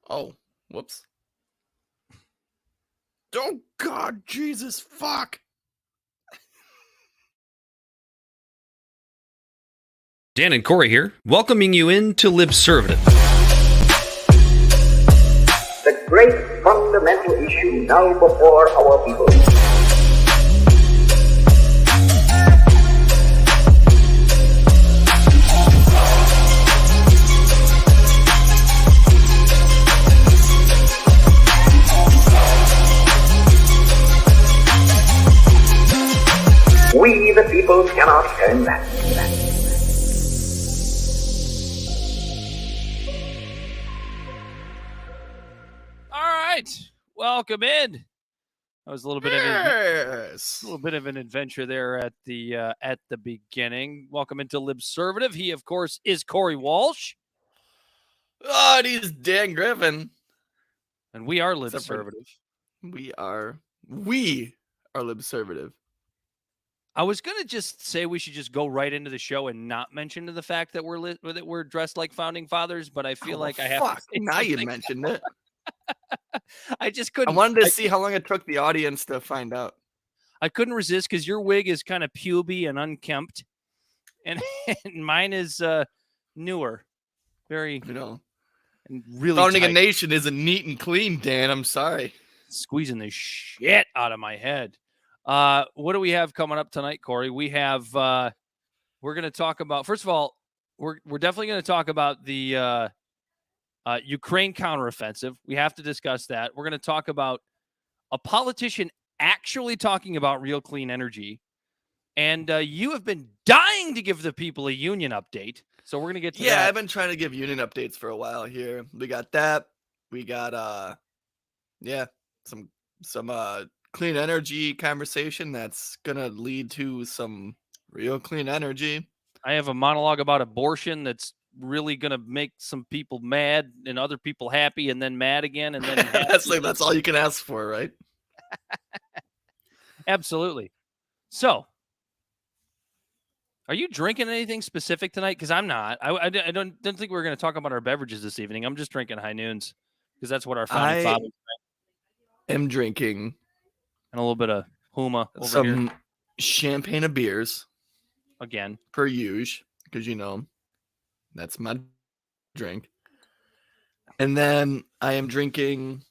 Oh, whoops. Oh, God, Jesus, fuck. Dan and Corey here, welcoming you into Libservative. The great fundamental issue now before our people. We, the people, cannot turn back. All right, welcome in. That was a little bit of an adventure there at the beginning. Welcome into Libservative. He, of course, is Corey Walsh, Oh, and he's Dan Griffin. and we are Except for- Libservative. We are Libservative. I was gonna just say we should just go right into the show and not mention the fact that we're dressed like founding fathers, but I feel like I have to say Now you something. mentioned it. I just I couldn't. wanted to see how long it took the audience to find out. I couldn't resist because your wig is kind of puby and unkempt, and mine is newer, very And really founding tight. a nation isn't neat and clean, Dan. I'm sorry. Squeezing the shit out of my head. What do we have coming up tonight, Corey? We have we're going to talk about, first of all, we're definitely going to talk about the Ukraine counteroffensive. We have to discuss that. We're going to talk about a politician actually talking about real clean energy. And you have been dying to give the people a union update. So we're going to get to that. I've been trying to give union updates for a while here. We got that. We got some clean energy conversation that's gonna lead to some real clean energy. I have a monologue about abortion that's really going to make some people mad and other people happy and then mad again and then happy. That's all you can ask for, right? Absolutely. So, are you drinking anything specific tonight? Because I'm not. I don't think we're going to talk about our beverages this evening. I'm just drinking high noons because that's what our founding fathers drank. I'm drinking And a little bit of Huma over some here champagne of beers again. per use, because that's my drink. And then I am drinking.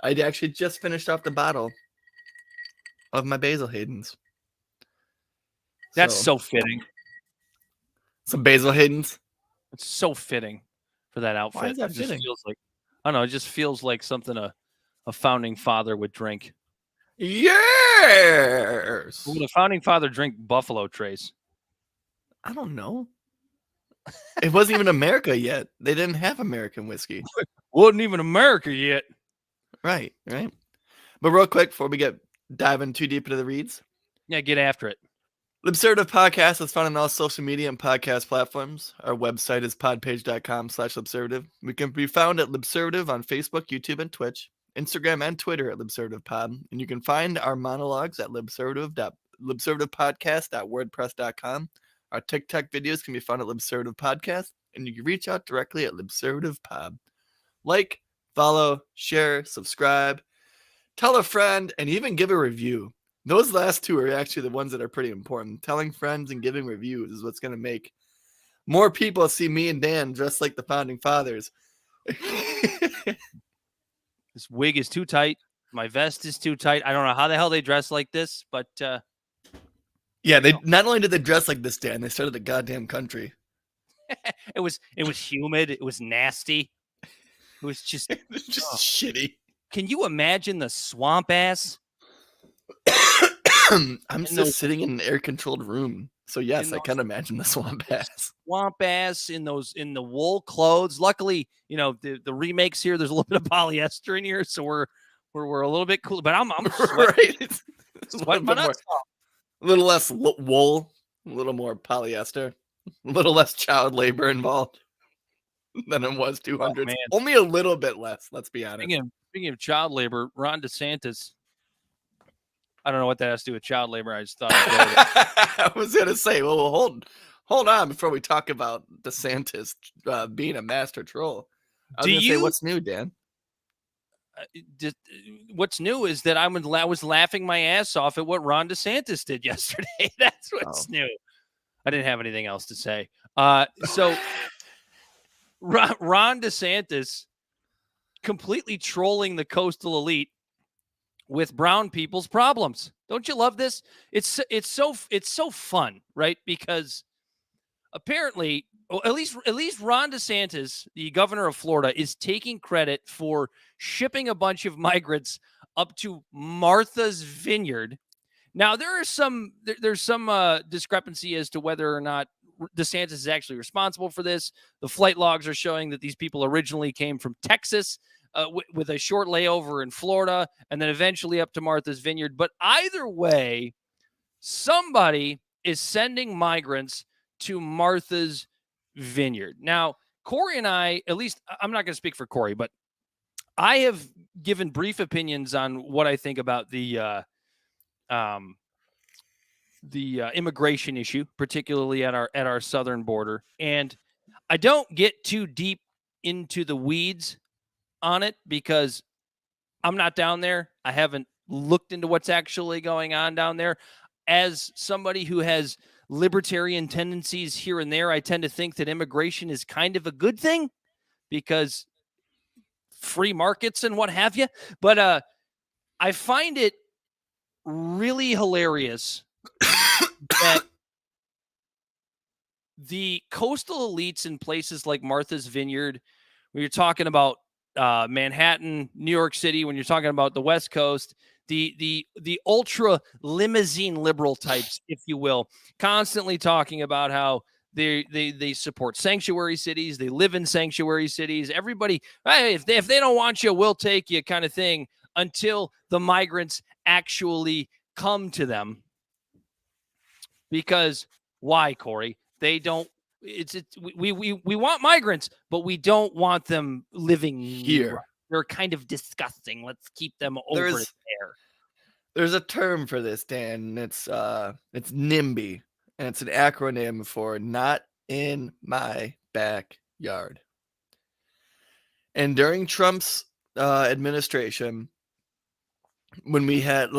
I actually just finished off the bottle of my Basil Hayden's. That's so fitting. Some Basil Hayden's. It's so fitting for that outfit. Why is that It just fitting? feels like, I don't know. It just feels like something a founding father would drink. Yes. Would a founding father drink Buffalo Trace? I don't know. It wasn't even America yet. They didn't have American whiskey. Wasn't even America yet. Right. But real quick, before we get diving too deep into the reads, Yeah, get after it. Libservative Podcast is found on all social media and podcast platforms. Our website is podpage.com/Libservative. We can be found at Libservative on Facebook, YouTube, and Twitch, Instagram, and Twitter at LibservativePod. And you can find our monologues at libservativepodcast.wordpress.com. Our TikTok videos can be found at Libservative Podcast, and you can reach out directly at LibservativePod. Like, follow, share, subscribe, tell a friend, and even give a review. Those last two are actually the ones that are pretty important. Telling friends and giving reviews is what's going to make more people see me and Dan dressed like the founding fathers. This wig is too tight. My vest is too tight. I don't know how the hell they dress like this, but Yeah, they not only did they dress like this, Dan, they started the goddamn country. it was humid. It was nasty. It was just shitty. Can you imagine the swamp ass? I'm just sitting in an air-controlled room, so yes, I can imagine the swamp ass. Swamp ass in the wool clothes. Luckily, the remakes here. There's a little bit of polyester in here, so we're a little bit cool. But I'm sweating. Right. Sweating my nuts off. A little less wool, a little more polyester, a little less child labor involved than it was 200. man. Only a little bit less, let's be honest. Speaking of child labor, Ron DeSantis. I don't know what that has to do with child labor. I just thought I was going to say, well, hold on before we talk about DeSantis being a master troll. I was going to say, what's new, Dan? Just, what's new is that I was laughing my ass off at what Ron DeSantis did yesterday. That's what's new. I didn't have anything else to say. So Ron DeSantis completely trolling the coastal elite with brown people's problems. Don't you love this? It's so fun, right? Because apparently, at least Ron DeSantis, the governor of Florida, is taking credit for shipping a bunch of migrants up to Martha's Vineyard. Now, there's some discrepancy as to whether or not DeSantis is actually responsible for this. The flight logs are showing that these people originally came from Texas with a short layover in Florida and then eventually up to Martha's Vineyard. But either way, somebody is sending migrants to Martha's Vineyard. Now, Corey and I, at least I'm not going to speak for Corey, but I have given brief opinions on what I think about the immigration issue, particularly at our southern border. And I don't get too deep into the weeds on it because I'm not down there. I haven't looked into what's actually going on down there. As somebody who has libertarian tendencies here and there, I tend to think that immigration is kind of a good thing because free markets and what have you. But I find it really hilarious that the coastal elites in places like Martha's Vineyard, when you're talking about Manhattan, New York City, when you're talking about the West Coast, the ultra limousine liberal types, if you will, constantly talking about how they support sanctuary cities, they live in sanctuary cities. Everybody, hey, if they don't want you, we'll take you, kind of thing, until the migrants actually come to them. Because why, Corey? They don't. We want migrants, but we don't want them living here. They're kind of disgusting. Let's keep them over there. There's a term for this, Dan. It's NIMBY, and it's an acronym for not in my backyard. And during Trump's administration, when we had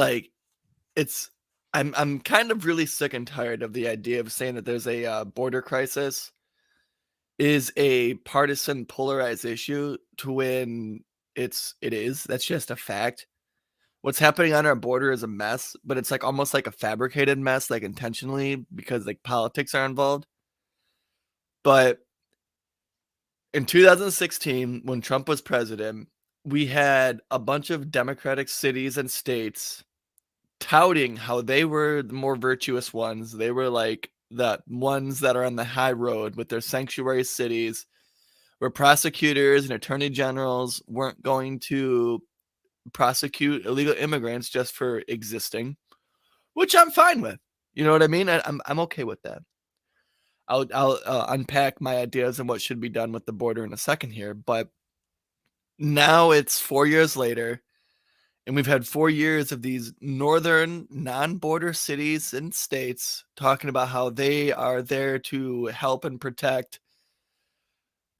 I'm kind of really sick and tired of the idea of saying that there's a border crisis is a partisan polarized issue to when it is. That's just a fact. What's happening on our border is a mess, but it's like almost like a fabricated mess, like intentionally, because like politics are involved. But in 2016, when Trump was president, we had a bunch of Democratic cities and states touting how they were the more virtuous ones. They were like the ones that are on the high road with their sanctuary cities, where prosecutors and attorney generals weren't going to prosecute illegal immigrants just for existing, which I'm fine with. You know what I mean? I'm okay with that. I'll unpack my ideas on what should be done with the border in a second here, but now it's 4 years later, and we've had 4 years of these northern non-border cities and states talking about how they are there to help and protect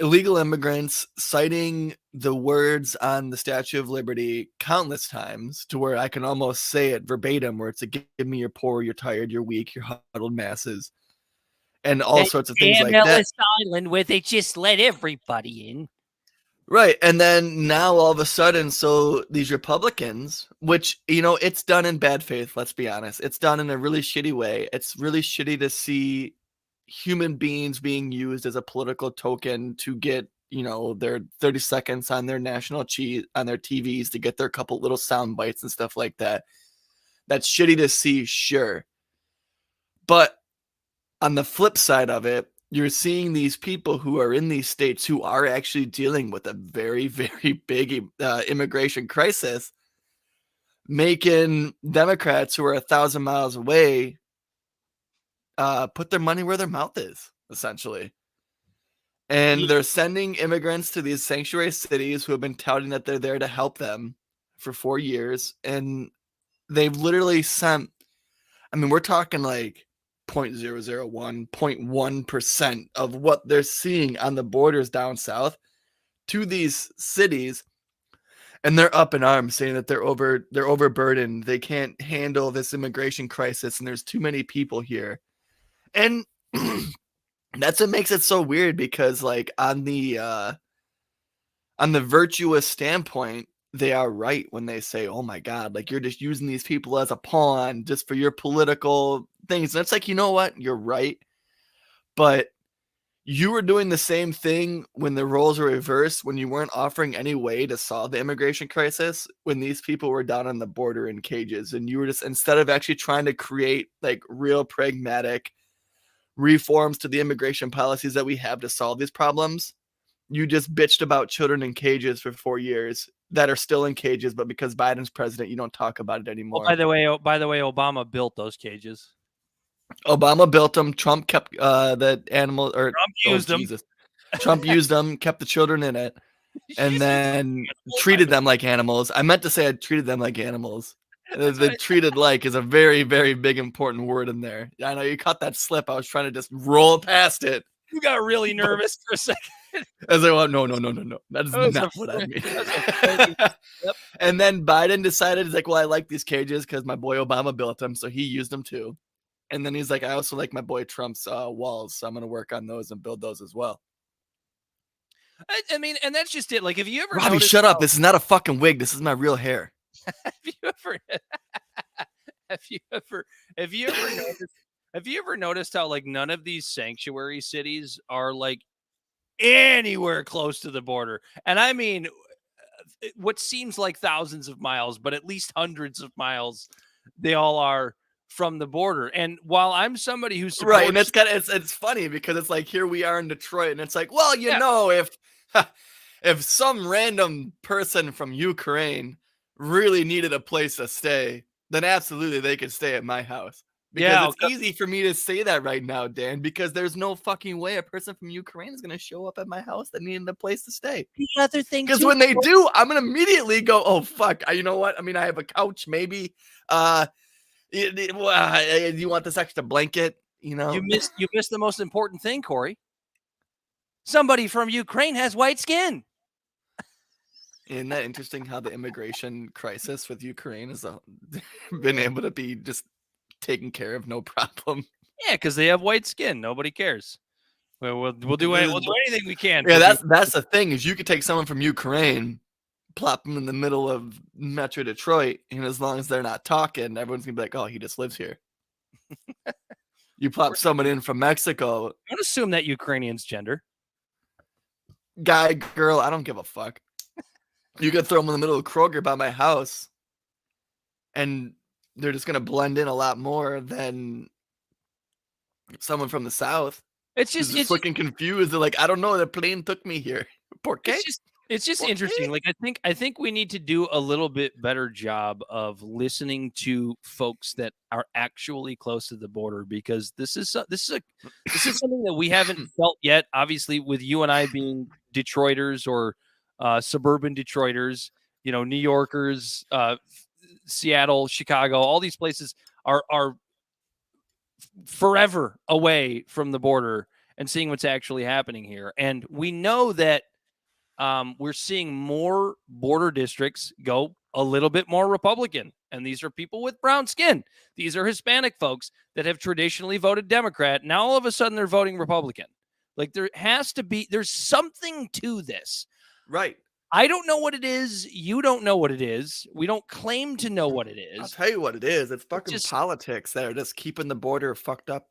illegal immigrants, citing the words on the Statue of Liberty countless times to where I can almost say it verbatim, where it's like, give me your poor, you're tired, you're weak, you're huddled masses, and all sorts of things like that. Ellis Island, where they just let everybody in. Right. And then now all of a sudden, so these Republicans, which, it's done in bad faith, let's be honest. It's done in a really shitty way. It's really shitty to see human beings being used as a political token to get, their 30 seconds on their national on their TVs to get their couple little sound bites and stuff like that. That's shitty to see, sure. But on the flip side of it, you're seeing these people who are in these states who are actually dealing with a very, very big immigration crisis, making Democrats who are 1,000 miles away put their money where their mouth is, essentially. And they're sending immigrants to these sanctuary cities who have been touting that they're there to help them for 4 years. And they've literally sent, we're talking like 0.001, 0.1% of what they're seeing on the borders down south to these cities, and they're up in arms saying that they're overburdened. They can't handle this immigration crisis, and there's too many people here. And that's what makes it so weird, because like on the virtuous standpoint, they are right when they say, oh my God, like you're just using these people as a pawn just for your political things. And it's like, you know what? You're right. But you were doing the same thing when the roles were reversed, when you weren't offering any way to solve the immigration crisis, when these people were down on the border in cages, and you were just, instead of actually trying to create like real pragmatic reforms to the immigration policies that we have to solve these problems, you just bitched about children in cages for 4 years that are still in cages, but because Biden's president, you don't talk about it anymore. Well, by the way, Obama built those cages. Obama built them. Trump kept the animal, or Trump used them. Trump used them, kept the children in it, and then treated them like animals. I meant to say I treated them like animals. The treated like is a very, very big important word in there. I know you caught that slip. I was trying to just roll past it. You got really nervous for a second. As I went, no. That is not what I mean. Yep. And then Biden decided, he's like, well, I like these cages because my boy Obama built them, so he used them too. And then he's like, I also like my boy Trump's walls, so I'm going to work on those and build those as well. I mean, and that's just it. Like, if you ever Robbie, shut up. This is not a fucking wig. This is my real hair. Have you ever noticed how like none of these sanctuary cities are like anywhere close to the border? And I mean, what seems like thousands of miles, but at least hundreds of miles, they all are from the border. And while I'm somebody who's right, and it's funny because it's like, here we are in Detroit, and it's like, well, you know, if some random person from Ukraine really needed a place to stay, then absolutely they could stay at my house. Because it's easy for me to say that right now, Dan, because there's no fucking way a person from Ukraine is going to show up at my house that needed a place to stay. The other thing, because when they do, I'm going to immediately go, oh, fuck. You know what? I mean, I have a couch, maybe. You want this extra blanket? You know, you missed the most important thing, Corey. Somebody from Ukraine has white skin. Isn't that interesting how the immigration crisis with Ukraine has been able to be just taken care of, no problem? Yeah, because they have white skin. Nobody cares. We'll do anything we can. Yeah, that's the thing, is you could take someone from Ukraine, plop them in the middle of Metro Detroit, and as long as they're not talking, everyone's gonna be like, oh, he just lives here. You plop someone in from Mexico. Don't assume that Ukrainian's gender. Guy, girl, I don't give a fuck. You could throw them in the middle of Kroger by my house, and they're just gonna blend in a lot more than someone from the South. It's looking confused. They're like, I don't know, the plane took me here. It's just interesting. Like, I think we need to do a little bit better job of listening to folks that are actually close to the border, because this is something that we haven't felt yet. Obviously, with you and I being Detroiters or suburban Detroiters, you know, New Yorkers, Seattle, Chicago, all these places are forever away from the border and seeing what's actually happening here. And we know that we're seeing more border districts go a little bit more Republican. And these are people with brown skin. These are Hispanic folks that have traditionally voted Democrat. Now, all of a sudden, they're voting Republican. Like, there's something to this. Right. I don't know what it is. You don't know what it is. We don't claim to know what it is. I'll tell you what it is. It's fucking politics that are just keeping the border fucked up,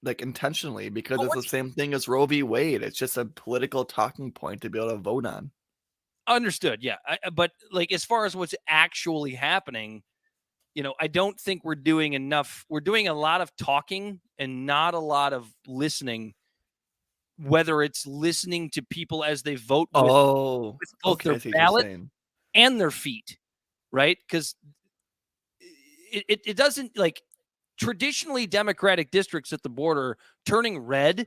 like, intentionally, because it's the same thing as Roe v. Wade. It's just a political talking point to be able to vote on. Understood. Yeah. But like, as far as what's actually happening, you know, I don't think we're doing enough. We're doing a lot of talking and not a lot of listening, whether it's listening to people as they vote with both their ballot and their feet, right? Because it doesn't, like, traditionally Democratic districts at the border turning red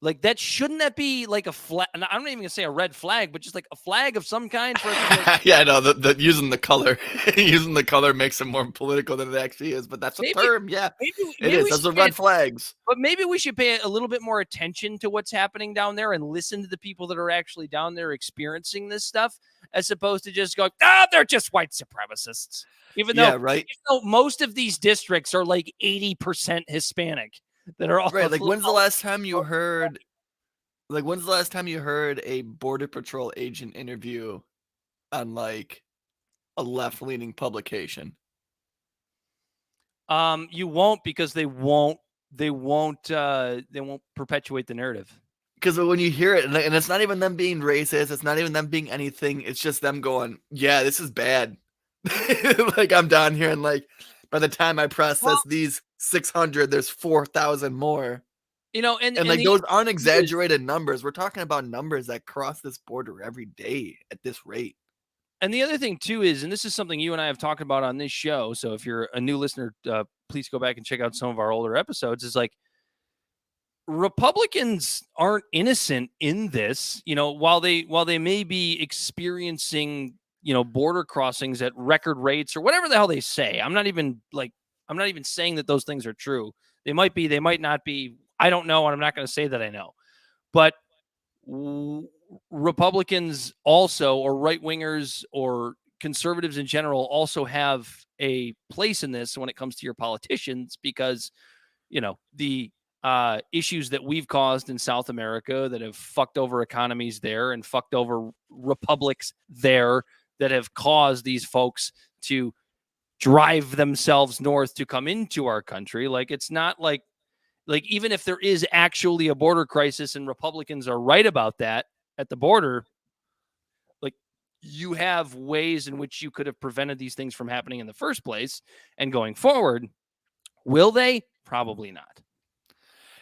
Like that, shouldn't that be like a flag? I'm not even gonna say a red flag, but just like a flag of some kind for us to be like, Yeah, I know the using the color, using the color makes it more political than it actually is. But that's a maybe, term. Yeah, it maybe is. we Those should are red flags. but maybe we should pay a little bit more attention to what's happening down there and listen to the people that are actually down there experiencing this stuff, as opposed to just going, they're just white supremacists. Even Yeah, right. though most of these districts are like 80% Hispanic, that are all Right. Like, when's the last time you heard? Like, when's the last time you heard a Border Patrol agent interview on like a left-leaning publication? You won't, because they won't perpetuate the narrative. Because when you hear it, and it's not even them being racist, it's not even them being anything. It's just them going, "Yeah, this is bad." Like, I'm down here, and like by the time I process these 600, there's 4,000 more. And like those aren't exaggerated numbers. We're talking about numbers that cross this border every day at this rate. And the other thing too is, and this is something you and I have talked about on this show, so if you're a new listener, please go back and check out some of our older episodes, is like, Republicans aren't innocent in this. While they may be experiencing, border crossings at record rates or whatever the hell they say. I'm not even saying that those things are true. They might be, they might not be. I don't know, and I'm not going to say that I know. But Republicans also, or right wingers, or conservatives in general, also have a place in this when it comes to your politicians, because the issues that we've caused in South America that have fucked over economies there and fucked over republics there, that have caused these folks to drive themselves north to come into our country. Like, it's not like even if there is actually a border crisis and Republicans are right about that at the border, like, you have ways in which you could have prevented these things from happening in the first place. And going forward, will they? Probably not.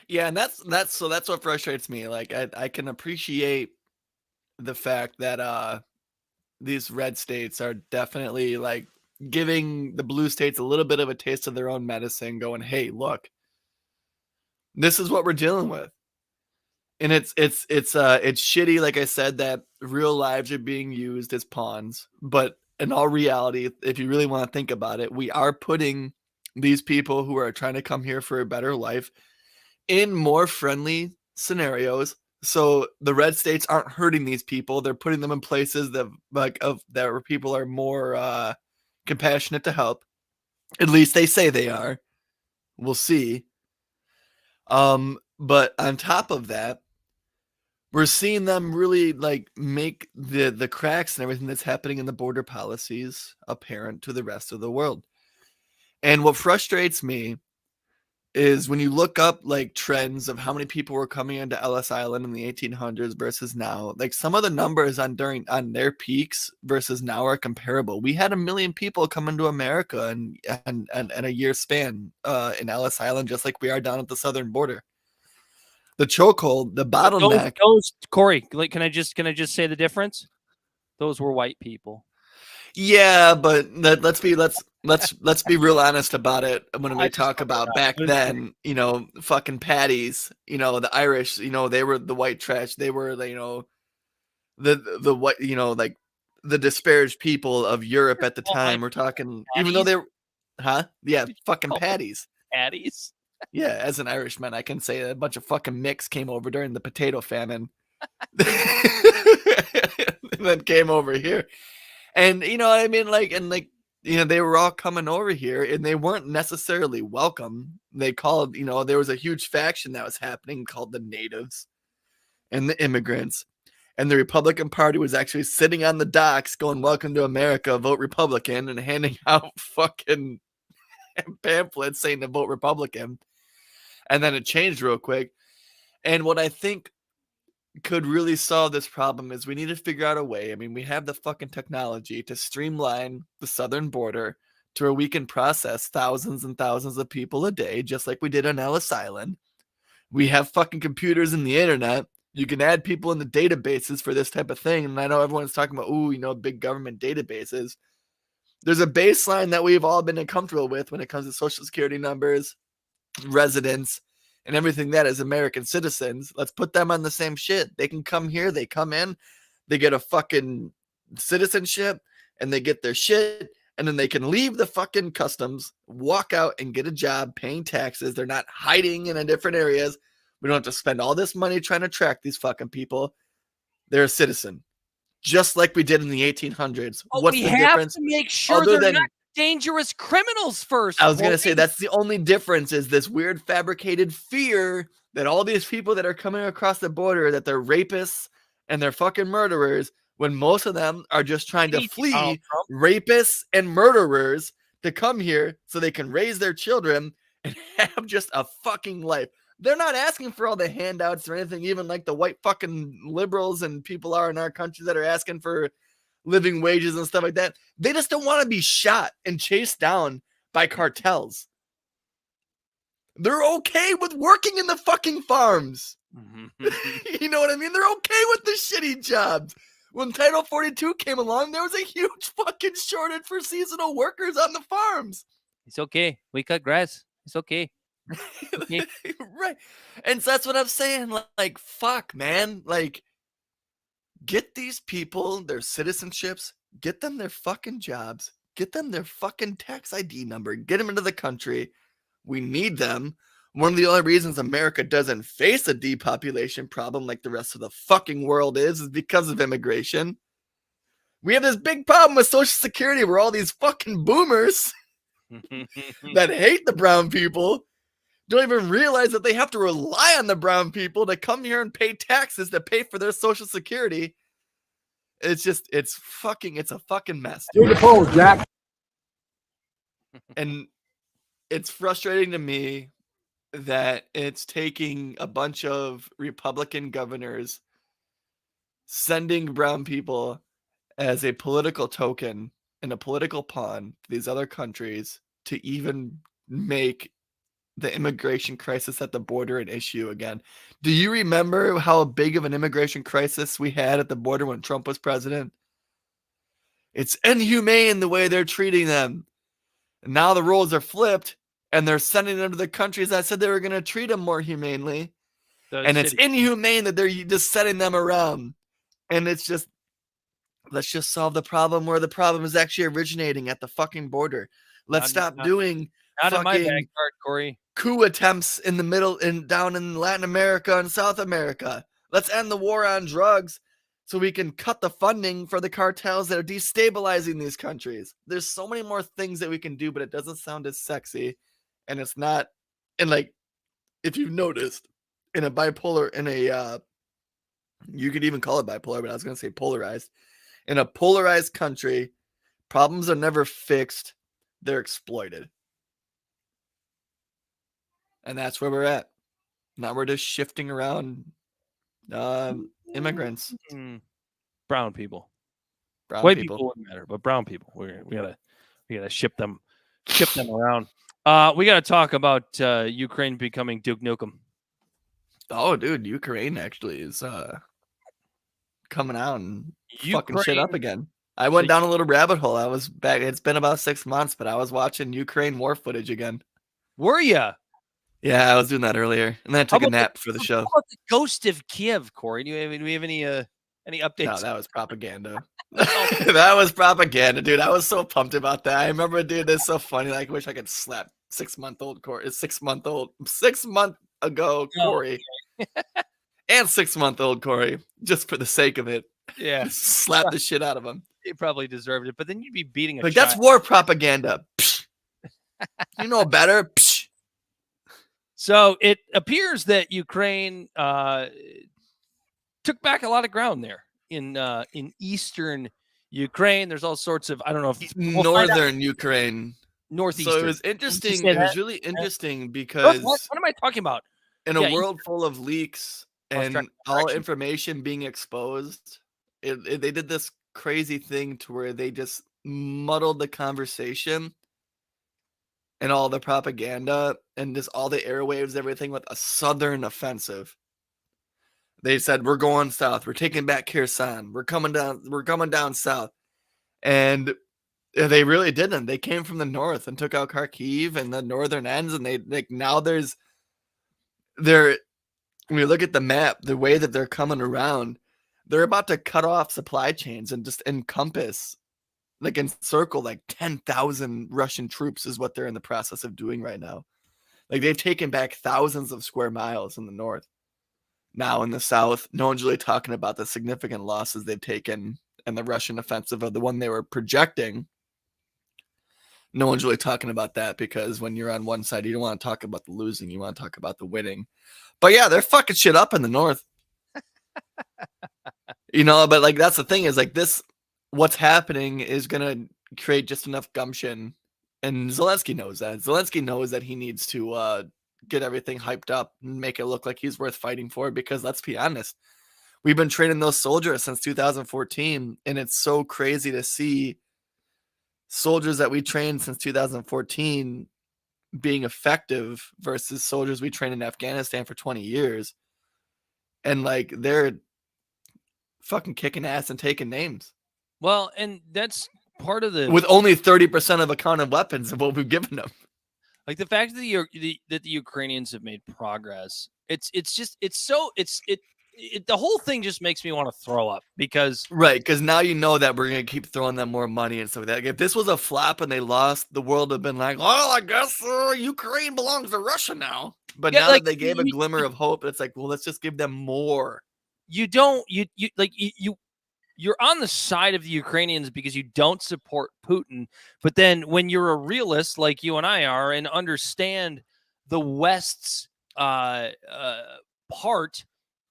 Yeah, and that's what frustrates me. Like, I can appreciate the fact that these red states are definitely like giving the blue states a little bit of a taste of their own medicine, going, "Hey, look, this is what we're dealing with." And it's shitty, like I said, that real lives are being used as pawns. But in all reality, if you really want to think about it, we are putting these people who are trying to come here for a better life in more friendly scenarios. So the red states aren't hurting these people. They're putting them in places that where people are more compassionate to help. At least they say they are. We'll see. But on top of that, we're seeing them really like make the cracks and everything that's happening in the border policies apparent to the rest of the world. And what frustrates me is when you look up like trends of how many people were coming into Ellis Island in the 1800s versus now, like some of the numbers on their peaks versus now are comparable. We had 1 million people come into America and a year span in Ellis Island, just like we are down at the southern border. The chokehold, the bottleneck. Those Corey, can I just say the difference? Those were white people. Yeah, but let's be real honest about it. When we talk about back then, fucking Paddies, the Irish, they were the white trash. They were, the white, like the disparaged people of Europe at the time. We're talking, even though they were, yeah, fucking Paddies. Paddies. Yeah, as an Irishman, I can say a bunch of fucking mix came over during the potato famine, and then came over here. And what I mean, they were all coming over here and they weren't necessarily welcome. They called, there was a huge faction that was happening called the natives and the immigrants. And the Republican Party was actually sitting on the docks going, "Welcome to America, vote Republican," and handing out fucking pamphlets saying to vote Republican. And then it changed real quick. And what I think could really solve this problem is we need to figure out a way. I mean, we have the fucking technology to streamline the southern border to where we can process thousands and thousands of people a day, just like we did on Ellis Island. We have fucking computers and the internet. You can add people in the databases for this type of thing. And I know everyone's talking about, big government databases. There's a baseline that we've all been uncomfortable with when it comes to social security numbers, residents, and everything that is American citizens. Let's put them on the same shit. They can come here, they come in, they get a fucking citizenship, and they get their shit, and then they can leave the fucking customs, walk out and get a job paying taxes. They're not hiding in different areas. We don't have to spend all this money trying to track these fucking people. They're a citizen, just like we did in the 1800s. But What's we the have difference? to make sure Other they're than- not dangerous criminals first. I was going to Corey. say that's the only difference is this weird fabricated fear that all these people that are coming across the border, that they're rapists and they're fucking murderers, when most of them are just trying to flee Donald Trump. rapists and murderers to come here so they can raise their children and have just a fucking life. They're not asking for all the handouts or anything, even like the white fucking liberals and people are in our country that are asking for living wages and stuff like that. They just don't want to be shot and chased down by cartels. They're okay with working in the fucking farms. You know what I mean? They're okay with the shitty jobs. When Title 42 came along, there was a huge fucking shortage for seasonal workers on the farms. It's okay. We cut grass. It's okay. Okay. Right. And so that's what I'm saying. Like, fuck, man. Like, get these people their citizenships, get them their fucking jobs, get them their fucking tax ID number, get them into the country. We need them. One of the only reasons America doesn't face a depopulation problem like the rest of the fucking world is because of immigration. We have this big problem with Social Security where all these fucking boomers that hate the brown people don't even realize that they have to rely on the brown people to come here and pay taxes to pay for their Social Security. It's a fucking mess. To the polls, Jack. And it's frustrating to me that it's taking a bunch of Republican governors sending brown people as a political token and a political pawn to these other countries to even make the immigration crisis at the border an issue again. Do you remember how big of an immigration crisis we had at the border when Trump was president? It's inhumane the way they're treating them. And now the roles are flipped and they're sending them to the countries that said they were going to treat them more humanely. And it's inhumane that they're just sending them around. And it's just, let's just solve the problem where the problem is actually originating at the fucking border. Let's stop doing Out of my fucking backyard, Corey. coup attempts in the middle and down in Latin America and South America. Let's end the war on drugs so we can cut the funding for the cartels that are destabilizing these countries. There's so many more things that we can do, but it doesn't sound as sexy. And it's not, and like, if you've noticed, in a you could even call it bipolar, but I was going to say polarized. In a polarized country, problems are never fixed. They're exploited. And that's where we're at. Now we're just shifting around immigrants. Brown people. White people wouldn't matter, but brown people. We gotta ship them around. We gotta talk about Ukraine becoming Duke Nukem. Oh, dude, Ukraine actually is coming out and fucking shit up again. I went down a little rabbit hole. I was back. It's been about 6 months, but I was watching Ukraine war footage again. Were you? Yeah, I was doing that earlier, and then I took a nap for the show. How about the ghost of Kiev, Corey? Do we have any updates? No, that was propaganda. That was propaganda, dude. I was so pumped about that. I remember, dude, that's so funny. Like, I wish I could slap 6-month-old Corey. 6 month ago Corey, and 6-month-old Corey, just for the sake of it. Yeah, slap the shit out of him. He probably deserved it, but then you'd be beating a like child. that's war propaganda. You know better. So it appears that Ukraine took back a lot of ground there in eastern Ukraine. There's all sorts of, I don't know if northern Ukraine, northeastern. So it was interesting. It was really interesting because what am I talking about? In a world full of leaks and all information being exposed, they did this crazy thing to where they just muddled the conversation and all the propaganda and just all the airwaves, everything with a southern offensive. They said, we're going south. We're taking back Kherson. We're coming down south. And they really didn't. They came from the north and took out Kharkiv and the northern ends. And now there's when you look at the map, the way that they're coming around, they're about to cut off supply chains and just encompass, like encircle, like 10,000 Russian troops is what they're in the process of doing right now. Like they've taken back thousands of square miles in the north. Now in the south, no one's really talking about the significant losses they've taken in the Russian offensive of the one they were projecting. No one's really talking about that because when you're on one side, you don't want to talk about the losing. You want to talk about the winning. But yeah, they're fucking shit up in the north. But like that's the thing is like this, what's happening is going to create just enough gumption. And Zelensky knows that. Zelensky knows that he needs to get everything hyped up and make it look like he's worth fighting for because let's be honest, we've been training those soldiers since 2014 and it's so crazy to see soldiers that we trained since 2014 being effective versus soldiers we trained in Afghanistan for 20 years. And like they're fucking kicking ass and taking names. Well, and that's part of the with only 30% of accounted weapons of what we've given them. Like the fact that the Ukrainians have made progress. The whole thing just makes me want to throw up because because now you know that we're gonna keep throwing them more money and stuff like that. Like if this was a flop and they lost, the world would have been like, well, I guess Ukraine belongs to Russia now. But now that they gave a glimmer of hope, it's like, well, let's just give them more. You're on the side of the Ukrainians because you don't support Putin. But then when you're a realist like you and I are and understand the West's part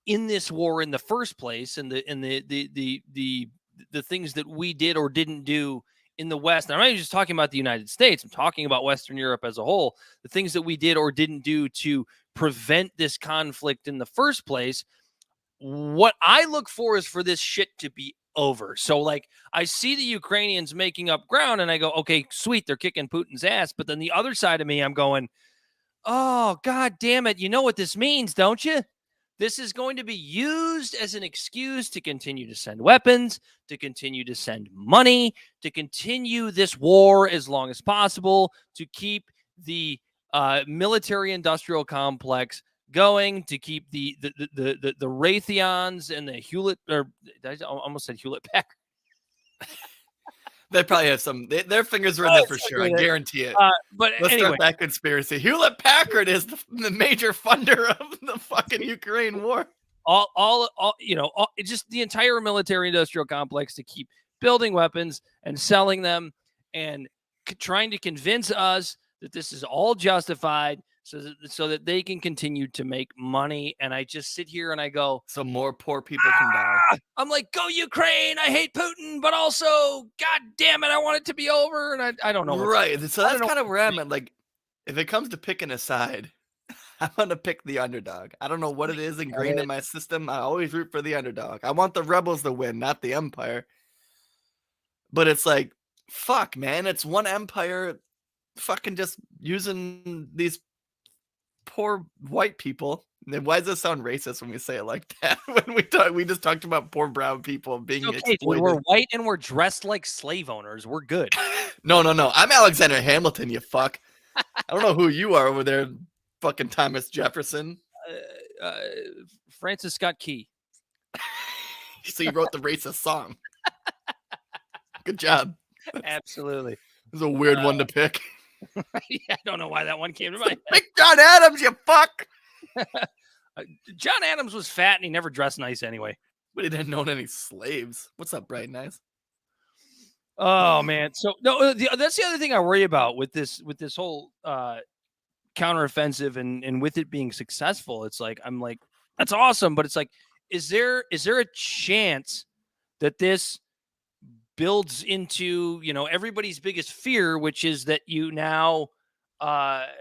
in this war in the first place and the things that we did or didn't do in the West. And I'm not even just talking about the United States. I'm talking about Western Europe as a whole. The things that we did or didn't do to prevent this conflict in the first place. What I look for is for this shit to be over. So like I see the Ukrainians making up ground and I go, okay, sweet. They're kicking Putin's ass. But then the other side of me, I'm going, oh, God damn it. You know what this means, don't you? This is going to be used as an excuse to continue to send weapons, to continue to send money, to continue this war as long as possible, to keep the military-industrial complex going, to keep the Raytheons and the Hewlett, or I almost said Hewlett Packard. They probably have some. Their fingers were in there for sure. I guarantee it. But let's anyway. start that conspiracy. Hewlett Packard is the major funder of the fucking Ukraine war. It's just the entire military-industrial complex to keep building weapons and selling them and trying to convince us that this is all justified, so that they can continue to make money. And I just sit here and I go, so more poor people can die. I'm like, go Ukraine. I hate Putin, but also, God damn it, I want it to be over. And I don't know. Right. So that's kind of where I'm at. Like, if it comes to picking a side, I'm going to pick the underdog. I don't know what it is ingrained in my system. I always root for the underdog. I want the rebels to win, not the empire. But it's like, fuck, man. It's one empire fucking just using these poor white people. Why does this sound racist when we say it like that? When we just talked about poor brown people being exploited. We're white and we're dressed like slave owners. We're good. No. I'm Alexander Hamilton, you fuck. I don't know who you are over there, fucking Thomas Jefferson. Francis Scott Key. So you wrote the racist song. Good job. Absolutely. This is a weird one to pick. I don't know why that one came to mind. Pick John Adams, you fuck. John Adams was fat and he never dressed nice anyway. But he didn't own any slaves. What's up, Bright Eyes? Oh man. So no, that's the other thing I worry about with this whole counteroffensive and with it being successful. It's like I'm like, that's awesome, but it's like, is there a chance that this builds into everybody's biggest fear, which is that you now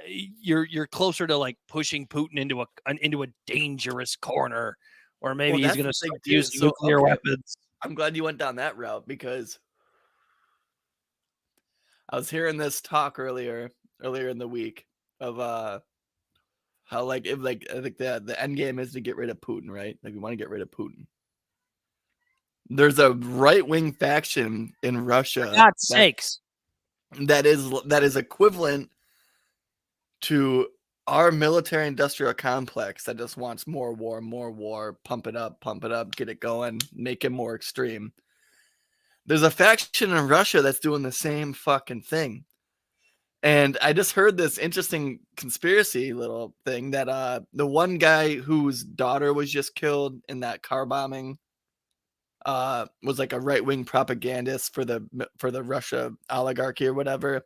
you're closer to like pushing Putin into a dangerous corner, or maybe he's going to start using nuclear weapons. I'm glad you went down that route because I was hearing this talk earlier in the week of how I think the end game is to get rid of Putin, right? Like we want to get rid of Putin. There's a right-wing faction in Russia. For God's sakes. That is equivalent to our military industrial complex that just wants more war, pump it up, get it going, make it more extreme. There's a faction in Russia that's doing the same fucking thing. And I just heard this interesting conspiracy little thing that the one guy whose daughter was just killed in that car bombing was like a right-wing propagandist for the Russia oligarchy or whatever.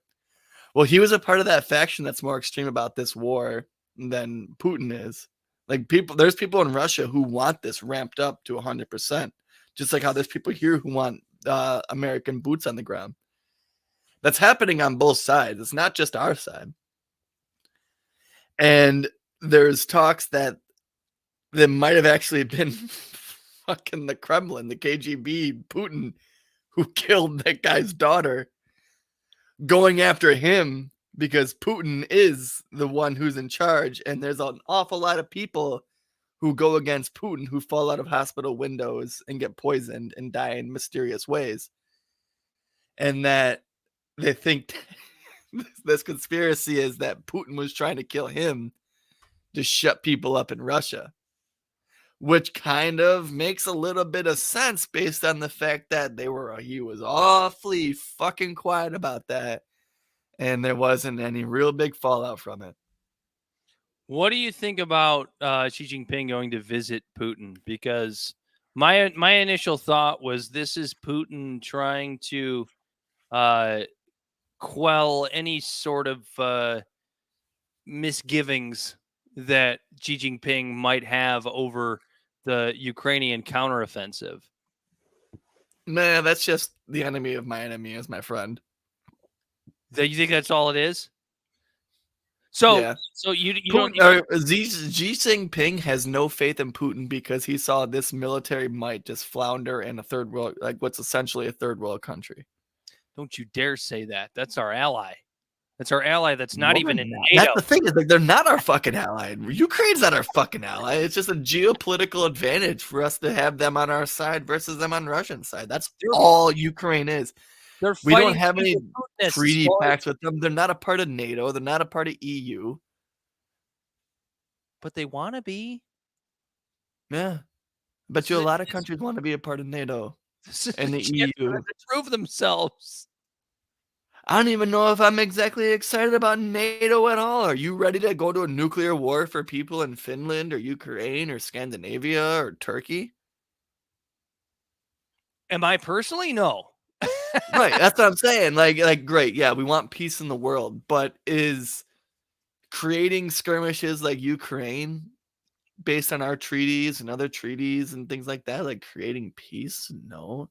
Well, he was a part of that faction that's more extreme about this war than Putin is. Like there's people in Russia who want this ramped up to 100%, just like how there's people here who want American boots on the ground. That's happening on both sides. It's not just our side. And there's talks that there might have actually been fucking the Kremlin, the KGB, Putin, who killed that guy's daughter, going after him because Putin is the one who's in charge. And there's an awful lot of people who go against Putin who fall out of hospital windows and get poisoned and die in mysterious ways. And that they think this conspiracy is that Putin was trying to kill him to shut people up in Russia, which kind of makes a little bit of sense based on the fact that he was awfully fucking quiet about that, and there wasn't any real big fallout from it. What do you think about Xi Jinping going to visit Putin? Because my initial thought was this is Putin trying to quell any sort of misgivings that Xi Jinping might have over the Ukrainian counteroffensive. Man, that's just the enemy of my enemy is my friend. You think that's all it is? So, yeah. So you Putin, Xi Jinping has no faith in Putin because he saw this military might just flounder in a third world, like what's essentially a third world country. Don't you dare say that. That's our ally. That's our ally. That's not even in NATO. That's the thing is like they're not our fucking ally. Ukraine's not our fucking ally. It's just a geopolitical advantage for us to have them on our side versus them on Russian side. That's all Ukraine is. We don't have any treaty pacts with them. They're not a part of NATO. They're not a part of EU. But they want to be. Yeah. But a lot of countries want to be a part of NATO and the EU. To prove themselves. I don't even know if I'm exactly excited about NATO at all. Are you ready to go to a nuclear war for people in Finland or Ukraine or Scandinavia or Turkey? Am I personally? No. Right, that's what I'm saying. Like, great, yeah, we want peace in the world, but is creating skirmishes like Ukraine based on our treaties and other treaties and things like that, like creating peace? No.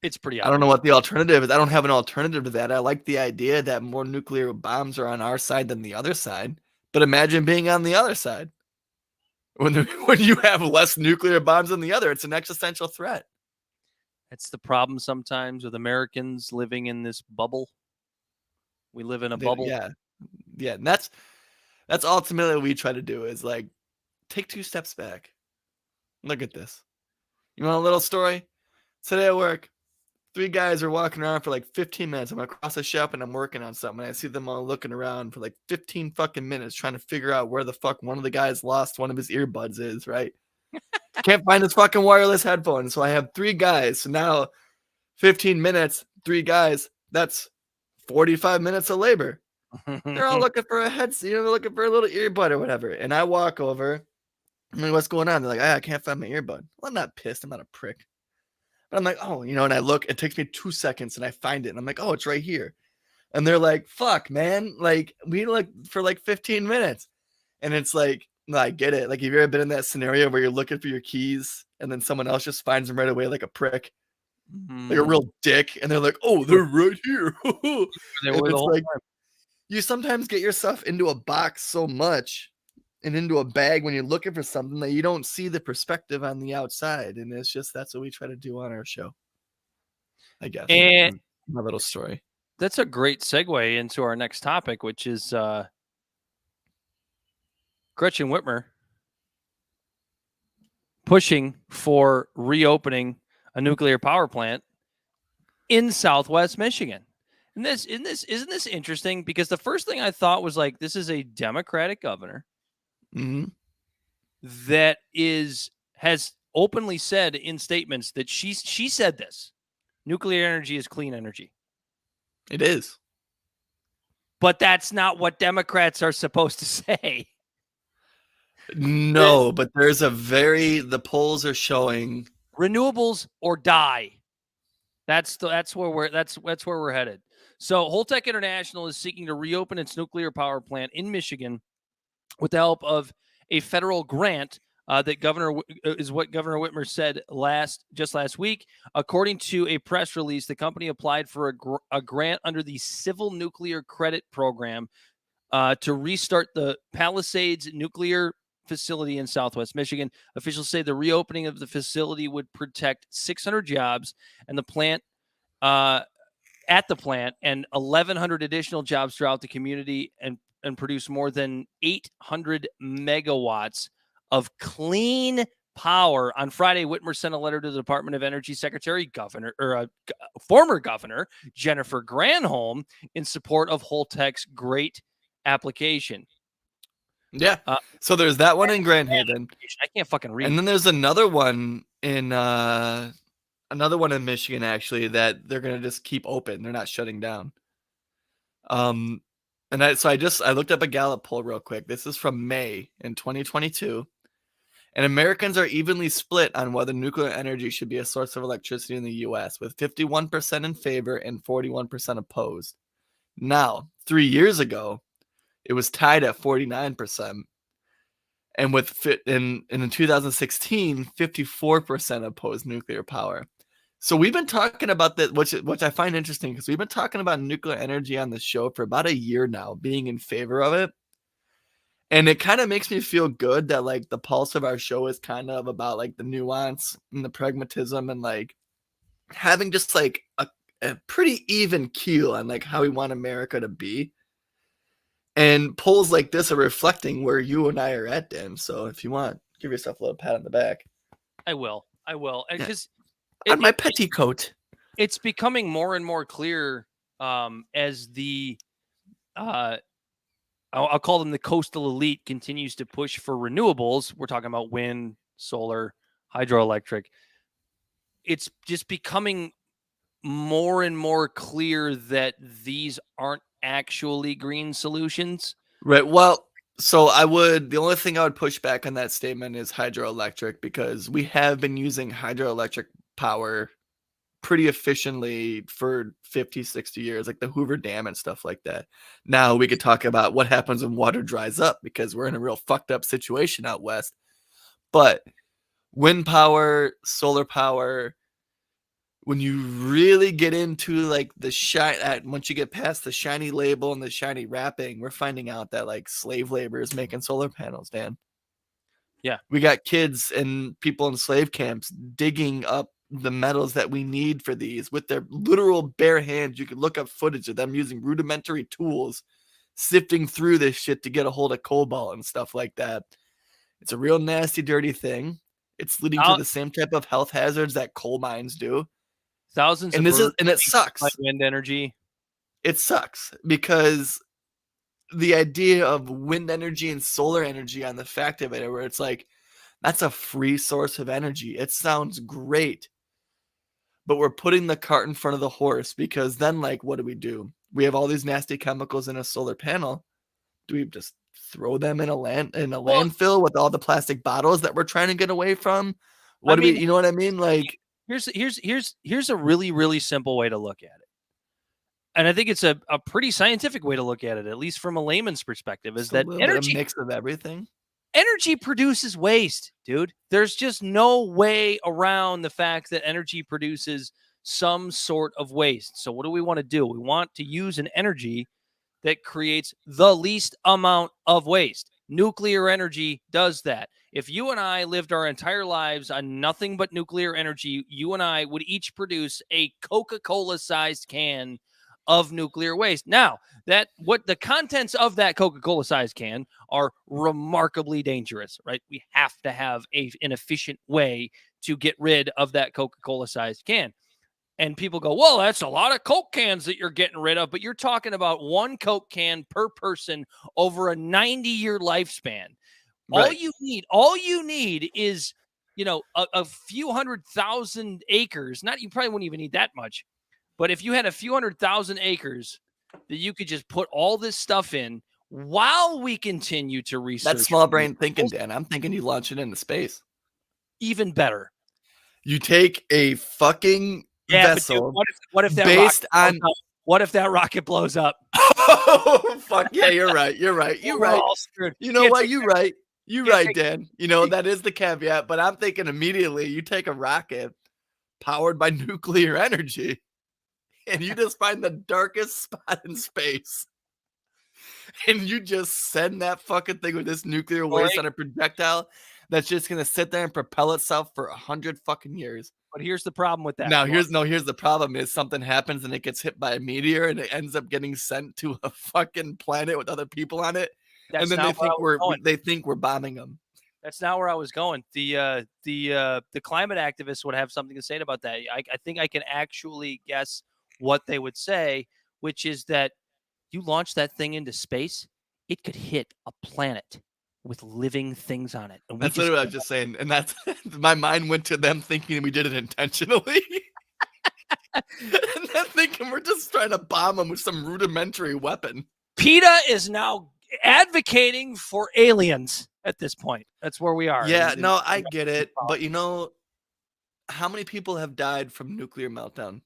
It's pretty obvious. I don't know what the alternative is. I don't have an alternative to that. I like the idea that more nuclear bombs are on our side than the other side, but imagine being on the other side. When you have less nuclear bombs than the other, it's an existential threat. That's the problem sometimes with Americans living in this bubble. We live in a bubble. Yeah. And that's ultimately what we try to do is like take 2 steps back. Look at this. You want a little story? Today at work, 3 guys are walking around for like 15 minutes. I'm across the shop and I'm working on something. And I see them all looking around for like 15 fucking minutes trying to figure out where the fuck one of the guys lost one of his earbuds is, right? Can't find his fucking wireless headphones. So I have 3 guys. So now 15 minutes, 3 guys, that's 45 minutes of labor. They're all looking for a headset, they're looking for a little earbud or whatever. And I walk over. I'm like, what's going on? They're like, I can't find my earbud. Well, I'm not pissed. I'm not a prick. But I'm like, oh, and I look, it takes me 2 seconds and I find it. And I'm like, oh, it's right here. And they're like, fuck, man. Like, we look for like 15 minutes. And it's like, no, I get it. Like, have you ever been in that scenario where you're looking for your keys and then someone else just finds them right away like a prick? Like a real dick. And they're like, oh, they're right here. It's like, you sometimes get yourself into a box so much and into a bag when you're looking for something that you don't see the perspective on the outside. And it's just, that's what we try to do on our show, I guess. And my little story. That's a great segue into our next topic, which is Gretchen Whitmer pushing for reopening a nuclear power plant in Southwest Michigan. And isn't this interesting? Because the first thing I thought was like, this is a Democratic governor Mhm. that has openly said in statements that she said this. Nuclear energy is clean energy. It is. But that's not what Democrats are supposed to say. No, but there's the polls are showing Renewables or die. That's where we're headed. So Holtec International is seeking to reopen its nuclear power plant in Michigan with the help of a federal grant that is what Governor Whitmer said just last week. According to a press release, the company applied for a grant under the Civil Nuclear Credit Program to restart the Palisades nuclear facility in Southwest Michigan. Officials say the reopening of the facility would protect 600 jobs and the plant at the plant and 1,100 additional jobs throughout the community and produce more than 800 megawatts of clean power. On Friday, Whitmer sent a letter to the Department of Energy Secretary, former Governor Jennifer Granholm, in support of Holtec's great application. Yeah. So there's that one in Grand Haven. I can't fucking read. And then there's another one in Michigan, actually, that they're gonna just keep open. They're not shutting down. And I looked up a Gallup poll real quick. This is from May in 2022. And Americans are evenly split on whether nuclear energy should be a source of electricity in the US, with 51% in favor and 41% opposed. Now, 3 years ago, it was tied at 49%. And in 2016, 54% opposed nuclear power. So we've been talking about that, which I find interesting, because we've been talking about nuclear energy on the show for about a year now, being in favor of it. And it kind of makes me feel good that like the pulse of our show is kind of about like the nuance and the pragmatism and like having just like a pretty even keel on like how we want America to be. And polls like this are reflecting where you and I are at, Dan. So if you want, give yourself a little pat on the back. I will. Because on my petticoat. It's becoming more and more clear as the I'll call them the coastal elite continues to push for renewables. We're talking about wind, solar, hydroelectric. It's just becoming more and more clear that these aren't actually green solutions. Right. Well, so the only thing I would push back on that statement is hydroelectric, because we have been using hydroelectric power pretty efficiently for 50, 60 years, like the Hoover Dam and stuff like that. Now we could talk about what happens when water dries up, because we're in a real fucked up situation out west. But wind power, solar power, when you really get into like once you get past the shiny label and the shiny wrapping, we're finding out that like slave labor is making solar panels, Dan. Yeah. We got kids and people in slave camps digging up the metals that we need for these with their literal bare hands. You can look up footage of them using rudimentary tools, sifting through this shit to get a hold of cobalt and stuff like that. It's a real nasty, dirty thing. It's leading to the same type of health hazards that coal mines do. Thousands and it sucks. Wind energy. It sucks because the idea of wind energy and solar energy on the fact of it, where it's like, that's a free source of energy. It sounds great. But we're putting the cart in front of the horse, because then like, what do? We have all these nasty chemicals in a solar panel. Do we just throw them in a landfill with all the plastic bottles that we're trying to get away from? You know what I mean? Like, here's a really, really simple way to look at it. And I think it's a pretty scientific way to look at it, at least from a layman's perspective, is that energy, a mix of everything. Energy produces waste, dude. There's just no way around the fact that energy produces some sort of waste. So what do we want to do? We want to use an energy that creates the least amount of waste. Nuclear energy does that. If you and I lived our entire lives on nothing but nuclear energy, you and I would each produce a Coca-Cola sized can of nuclear waste. Now, what the contents of that Coca-Cola sized can are remarkably dangerous, right? We have to have an efficient way to get rid of that Coca-Cola sized can. And people go, well, that's a lot of Coke cans that you're getting rid of. But you're talking about one Coke can per person over a 90-year lifespan. All Right. you need is, a few 100,000 acres. You probably wouldn't even need that much. But if you had a few 100,000 acres that you could just put all this stuff in while we continue to research. That's small brain thinking, Dan. I'm thinking you launch it into space. Even better. You take a fucking vessel. But dude, what if that based rocket on what if that rocket blows up? Oh fuck yeah, you're right. You're right. You're We're right. all screwed. You know what? You're right. You're right, take- Dan. You know, that is the caveat, but I'm thinking immediately you take a rocket powered by nuclear energy and you just find the darkest spot in space. And you just send that fucking thing with this nuclear waste on a projectile that's just gonna sit there and propel itself for 100 fucking years. But here's the problem with that. Now here's the problem is something happens and it gets hit by a meteor and it ends up getting sent to a fucking planet with other people on it. That's And then they think we're bombing them. That's not where I was going. The climate activists would have something to say about that. I think I can actually guess what they would say, which is that you launch that thing into space, it could hit a planet with living things on it. And that's what I was just saying. And that's my mind went to them thinking we did it intentionally. And then thinking we're just trying to bomb them with some rudimentary weapon. PETA is now advocating for aliens at this point. That's where we are. Yeah, no, I get it. But how many people have died from nuclear meltdown?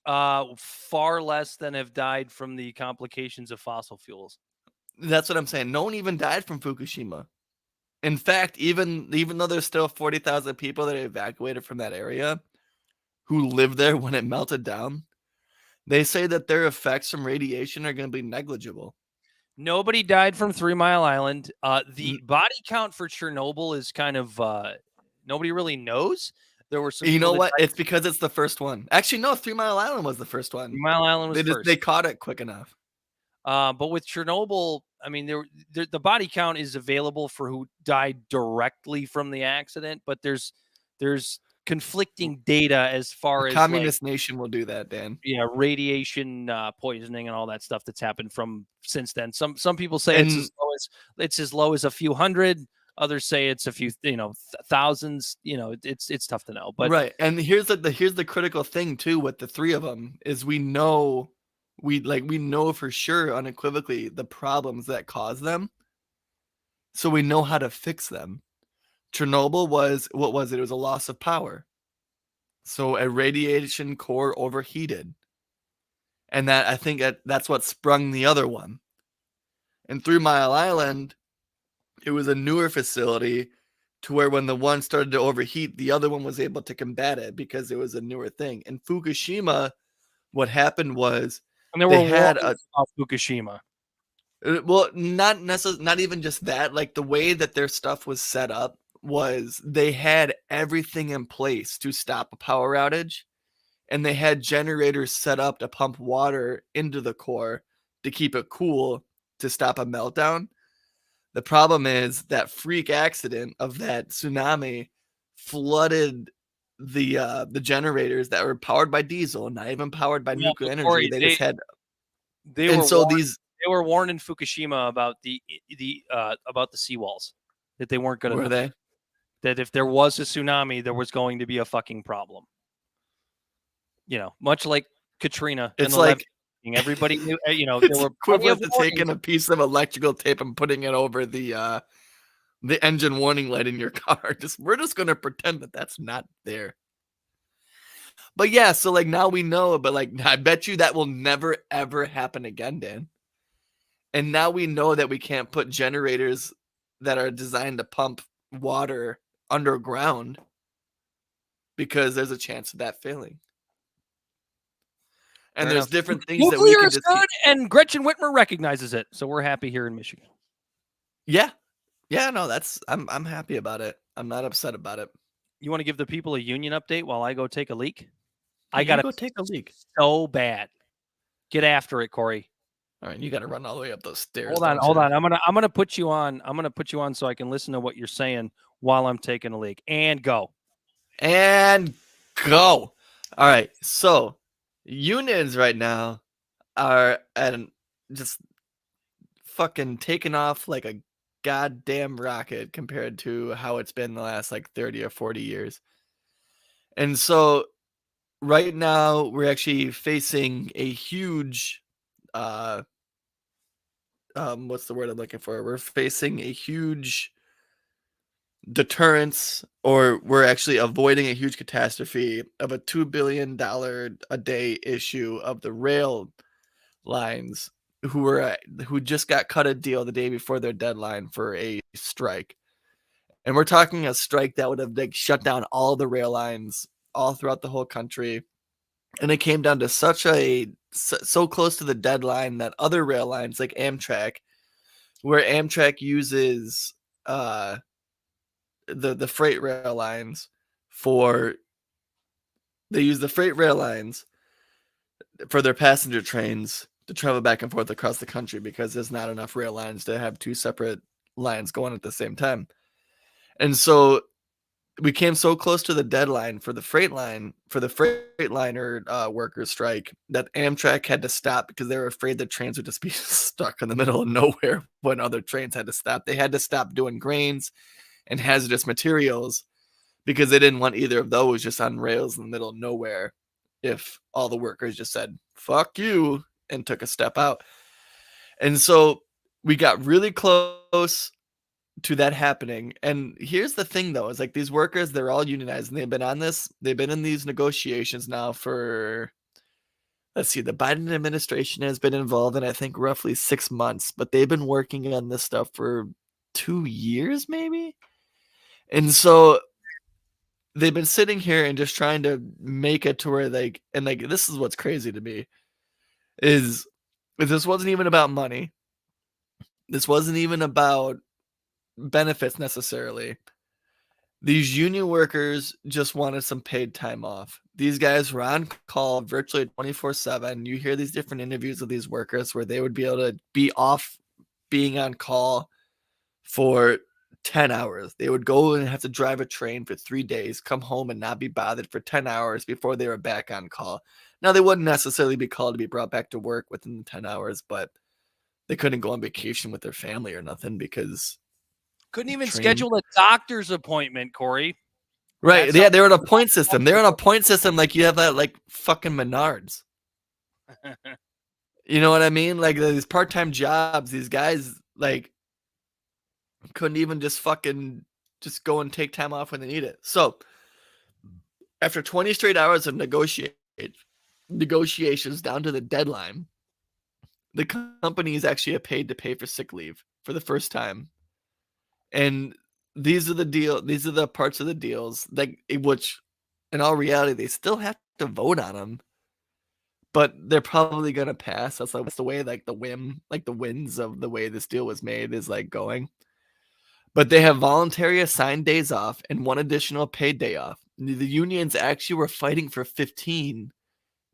Far less than have died from the complications of fossil fuels. That's what I'm saying. No one even died from Fukushima. In fact, even though there's still 40,000 people that are evacuated from that area who lived there when it melted down, they say that their effects from radiation are going to be negligible. Nobody died from 3 Mile Island. The body count for Chernobyl is kind of nobody really knows. There were some. You know what? It's because it's the first one. Actually, no. 3 Mile Island was the first one. 3 Mile Island was first. They caught it quick enough. But with Chernobyl, I mean, the body count is available for who died directly from the accident, but there's conflicting data as far as communist nation will do that, Dan. Yeah, radiation poisoning and all that stuff that's happened from since then. Some people say it's as low as a few hundred. Others say it's a few, thousands. It's tough to know. But right, and here's the critical thing too with the three of them is we know for sure unequivocally the problems that cause them, so we know how to fix them. Chernobyl was what was it? It was a loss of power. So a radiation core overheated, and that I think that's what sprung the other one. And 3 Mile Island, it was a newer facility to where when the one started to overheat, the other one was able to combat it because it was a newer thing. In Fukushima, what happened was they had Fukushima. Well, not even just that. Like the way that their stuff was set up was they had everything in place to stop a power outage, and they had generators set up to pump water into the core to keep it cool to stop a meltdown. The problem is that freak accident of that tsunami flooded the generators that were powered by diesel, not even powered by nuclear energy. They were warned in Fukushima about the seawalls, that they weren't going to. Were they? That if there was a tsunami, there was going to be a fucking problem. Much like Katrina. It's like everybody knew. It's equivalent to taking a piece of electrical tape and putting it over the engine warning light in your car. We're just going to pretend that that's not there. But yeah, so now we know. But I bet you that will never ever happen again, Dan. And now we know that we can't put generators that are designed to pump water underground because there's a chance of that failing. And there's different things nuclear that we can is good, and Gretchen Whitmer recognizes it, so we're happy here in Michigan. Yeah, no, I'm happy about it. I'm not upset about it. You want to give the people a union update while I go take a leak? I gotta go take a leak so bad. Get after it, Corey. All right, you got to run all the way up those stairs. Hold on. I'm gonna put you on. I'm gonna put you on so I can listen to what you're saying while I'm taking a leak. And go. And go. All right. So unions right now are just fucking taking off like a goddamn rocket compared to how it's been the last like 30 or 40 years. And so right now we're actually facing a huge what's the word I'm looking for? We're facing a huge deterrence, or we're actually avoiding a huge catastrophe of a $2 billion a day issue of the rail lines who just got cut a deal the day before their deadline for a strike. And we're talking a strike that would have like shut down all the rail lines all throughout the whole country. And it came down to so close to the deadline that other rail lines like Amtrak, where Amtrak uses the freight rail lines they use the freight rail lines for their passenger trains to travel back and forth across the country because there's not enough rail lines to have two separate lines going at the same time. And so we came so close to the deadline for the freightliner workers strike that Amtrak had to stop because they were afraid the trains would just be stuck in the middle of nowhere when other trains had to stop. They had to stop doing grains and hazardous materials because they didn't want either of those just on rails in the middle of nowhere if all the workers just said, fuck you, and took a step out. And so we got really close to that happening. And here's the thing though, is like these workers, they're all unionized and they've been in these negotiations now for, let's see, the Biden administration has been involved in, I think, roughly 6 months, but they've been working on this stuff for 2 years maybe. And so they've been sitting here and just trying to make it to where this is what's crazy to me is this wasn't even about money. This wasn't even about benefits necessarily. These union workers just wanted some paid time off. These guys were on call virtually 24/7. You hear these different interviews of these workers where they would be able to be off being on call for 10 hours. They would go and have to drive a train for 3 days, come home and not be bothered for 10 hours before they were back on call. Now, they wouldn't necessarily be called to be brought back to work within the 10 hours, but they couldn't go on vacation with their family or nothing because couldn't even schedule a doctor's appointment, Corey. Right. Yeah, they're on a point system. They're on a point system like you have that like fucking Menards. You know what I mean? Like these part-time jobs, these guys like couldn't even just go and take time off when they need it. So after 20 straight hours of negotiations down to the deadline, the companies actually paid to pay for sick leave for the first time. And these are the parts of the deals which in all reality they still have to vote on them, but they're probably gonna pass. That's the way the winds of the way this deal was made is like going. But they have voluntary assigned days off and one additional paid day off. The unions actually were fighting for 15,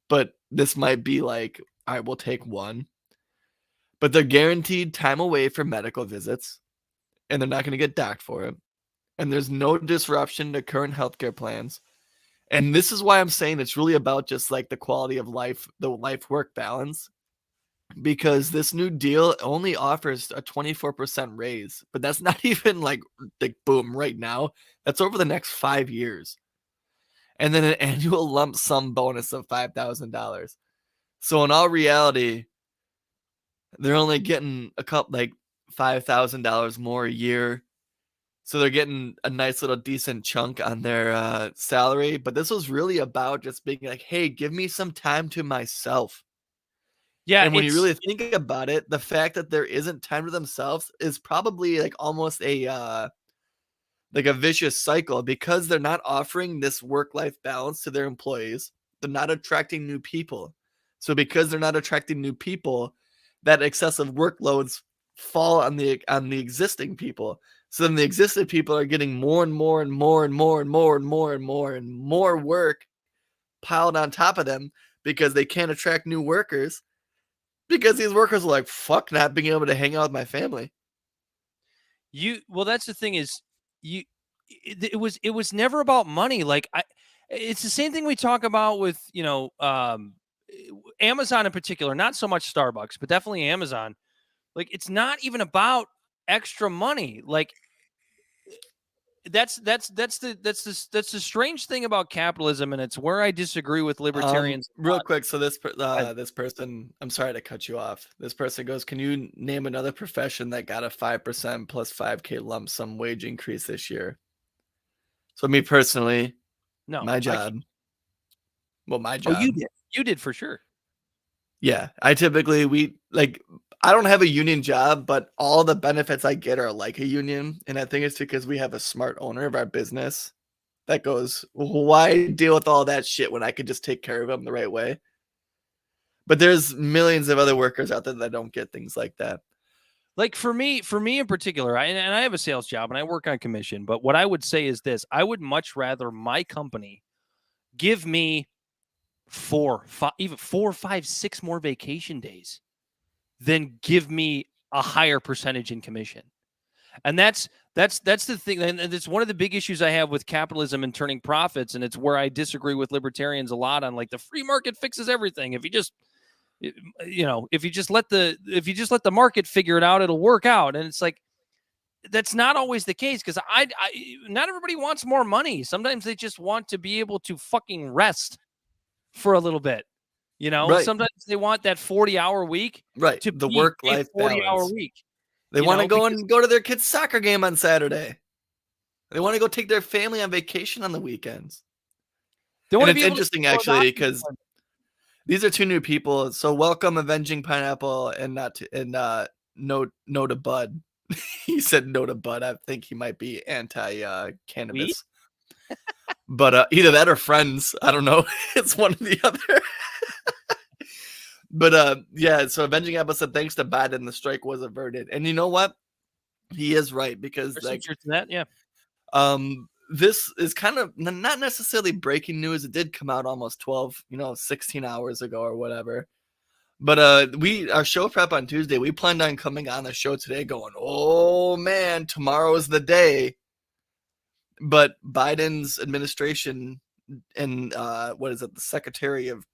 but this might be like, all right, we'll take one. But they're guaranteed time away for medical visits, and they're not going to get docked for it. And there's no disruption to current healthcare plans. And this is why I'm saying it's really about just like the quality of life, the life-work balance. Because this new deal only offers a 24% raise, but that's not even like boom right now. That's over the next 5 years. And then an annual lump sum bonus of $5,000. So in all reality, they're only getting a couple like $5,000 more a year. So they're getting a nice little decent chunk on their salary. But this was really about just being like, hey, give me some time to myself. Yeah, and when you really think about it, the fact that there isn't time to themselves is probably like almost a vicious cycle because they're not offering this work-life balance to their employees. They're not attracting new people. So because they're not attracting new people, that excessive workloads fall on the existing people. So then the existing people are getting more and more and more and more and more and more and more and more work piled on top of them because they can't attract new workers. Because these workers are like, fuck not being able to hang out with my family. Well, that's the thing is it was never about money. Like It's the same thing we talk about with, Amazon in particular, not so much Starbucks, but definitely Amazon. Like, it's not even about extra money. Like, that's the strange thing about capitalism, and it's where I disagree with libertarians. Real quick, so this Uh, this person, I'm sorry to cut you off. This person goes, "Can you name another profession that got a 5% plus 5K lump sum wage increase this year?" So me personally, No, my I job. can't. Well, my Oh, you job. did. You did for sure. Yeah, I typically I don't have a union job, but all the benefits I get are like a union, and I think it's because we have a smart owner of our business that goes, "Why deal with all that shit when I could just take care of them the right way?" But there's millions of other workers out there that don't get things like that. Like for me in particular, and I have a sales job and I work on commission. But what I would say is this: I would much rather my company give me 4, 5, even 4, 5, 6 more vacation days than give me a higher percentage in commission. And that's the thing, and it's one of the big issues I have with capitalism and turning profits, and it's where I disagree with libertarians a lot on, like, the free market fixes everything. If you just if you just let the market figure it out, it'll work out. And it's like, that's not always the case, because I not everybody wants more money. Sometimes they just want to be able to fucking rest for a little bit. Right, Sometimes they want that 40-hour week right. to The be a work-life 40-hour balance. week. They want to Because go to their kid's soccer game on Saturday. They want to go take their family on vacation on the weekends. they And want to it's be able to interesting go actually adopting because someone. these are two new people. So welcome, Avenging Pineapple, and no to Bud. He said no to Bud. I think he might be anti Weed? cannabis. But either that or friends. I don't know. It's one or the other. But yeah, so Avenging Apple said thanks to Biden, the strike was averted. And you know what? He is right, because There's some truth to that, yeah. this is kind of not necessarily breaking news. It did come out almost 12, 16 hours ago or whatever. But our show prep on Tuesday, we planned on coming on the show today going, "Oh man, tomorrow's the day." But Biden's administration and what is it, the Secretary of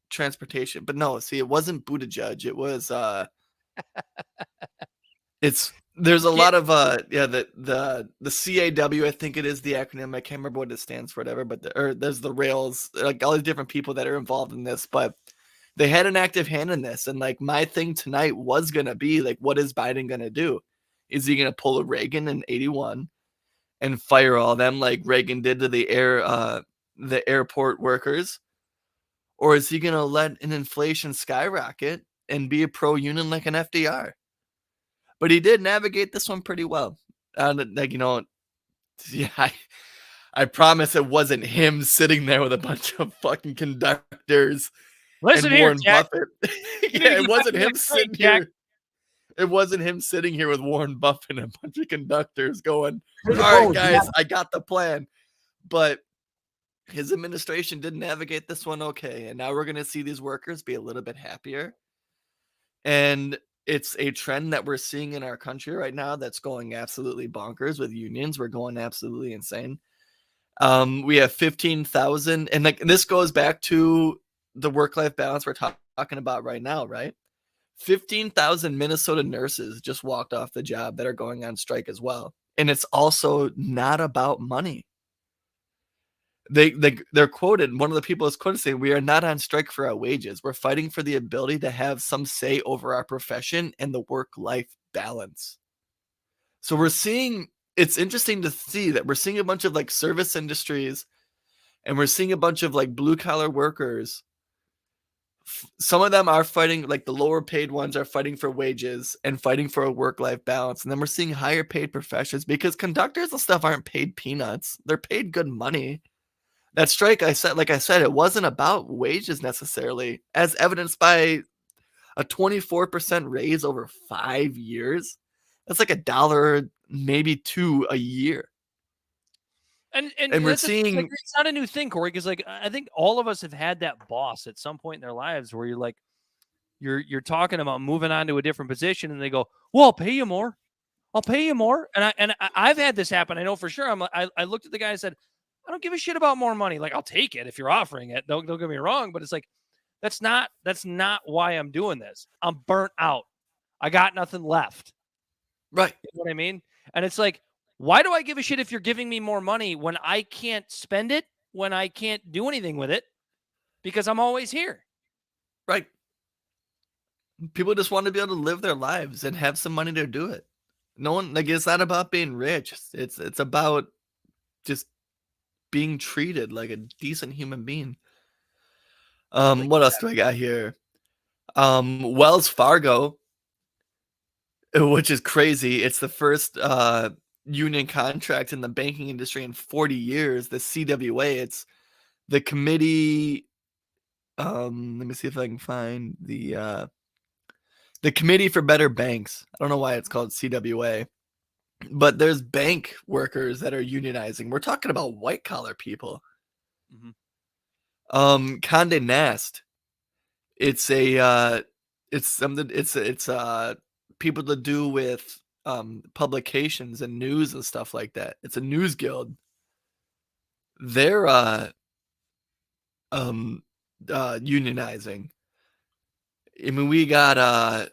Transportation? But no, see, it wasn't Buttigieg. It was there's a Get lot of the CAW, I think it is the acronym. I can't remember what it stands for, whatever. But there's the rails, like all these different people that are involved in this, but they had an active hand in this. And like my thing tonight was gonna be like, what is Biden gonna do? Is he gonna pull a Reagan in '81 and fire all them like Reagan did to the airport workers, or is he gonna let an inflation skyrocket and be a pro union like an FDR? But he did navigate this one pretty well. Like, yeah, I promise it wasn't him sitting there with a bunch of fucking conductors Listen and here, Warren Jack. Buffett. You need to Yeah, it get back wasn't on him that train, sitting Jack. here. It wasn't him sitting here with Warren Buffett and a bunch of conductors going, "All right, guys, I got the plan." But his administration did navigate this one okay. And now we're going to see these workers be a little bit happier. And it's a trend that we're seeing in our country right now that's going absolutely bonkers with unions. We're going absolutely insane. We have 15,000, and like this goes back to the work-life balance we're talking about right now, right? 15,000 Minnesota nurses just walked off the job that are going on strike as well. And it's also not about money. They're quoted. One of the people is quoted saying, "We are not on strike for our wages. We're fighting for the ability to have some say over our profession and the work-life balance." So we're seeing, it's interesting to see that we're seeing a bunch of like service industries, and we're seeing a bunch of like blue collar workers. Some of them are fighting, like the lower paid ones are fighting for wages and fighting for a work-life balance. And then we're seeing higher paid professions, because conductors and stuff aren't paid peanuts. They're paid good money. That strike, like I said, it wasn't about wages necessarily, as evidenced by a 24% raise over 5 years. That's like $1, maybe $2 a year. And And we're that's seeing, it's not a new thing, Corey, because like I think all of us have had that boss at some point in their lives where you're like, you're talking about moving on to a different position, and they go, "Well, I'll pay you more. I'll pay you more." And I've had this happen. I know for sure. I looked at the guy and said, I don't give a shit about more money. Like, I'll take it if you're offering it. Don't get me wrong, but it's like, that's not why I'm doing this. I'm burnt out. I got nothing left. Right. You know what I mean? And it's like, why do I give a shit if you're giving me more money when I can't spend it, when I can't do anything with it, because I'm always here? Right. People just want to be able to live their lives and have some money to do it. No one, like, it's not about being rich. It's about just being treated like a decent human being. What else do I got here? Wells Fargo, which is crazy. It's the first union contract in the banking industry in 40 years. The CWA, it's the committee. Let me see if I can find the Committee for Better Banks. I don't know why it's called CWA, but there's bank workers that are unionizing. We're talking about white collar people. Condé Nast. It's something. It's people to do with publications and news and stuff like that. It's a news guild. They're unionizing. I mean, we got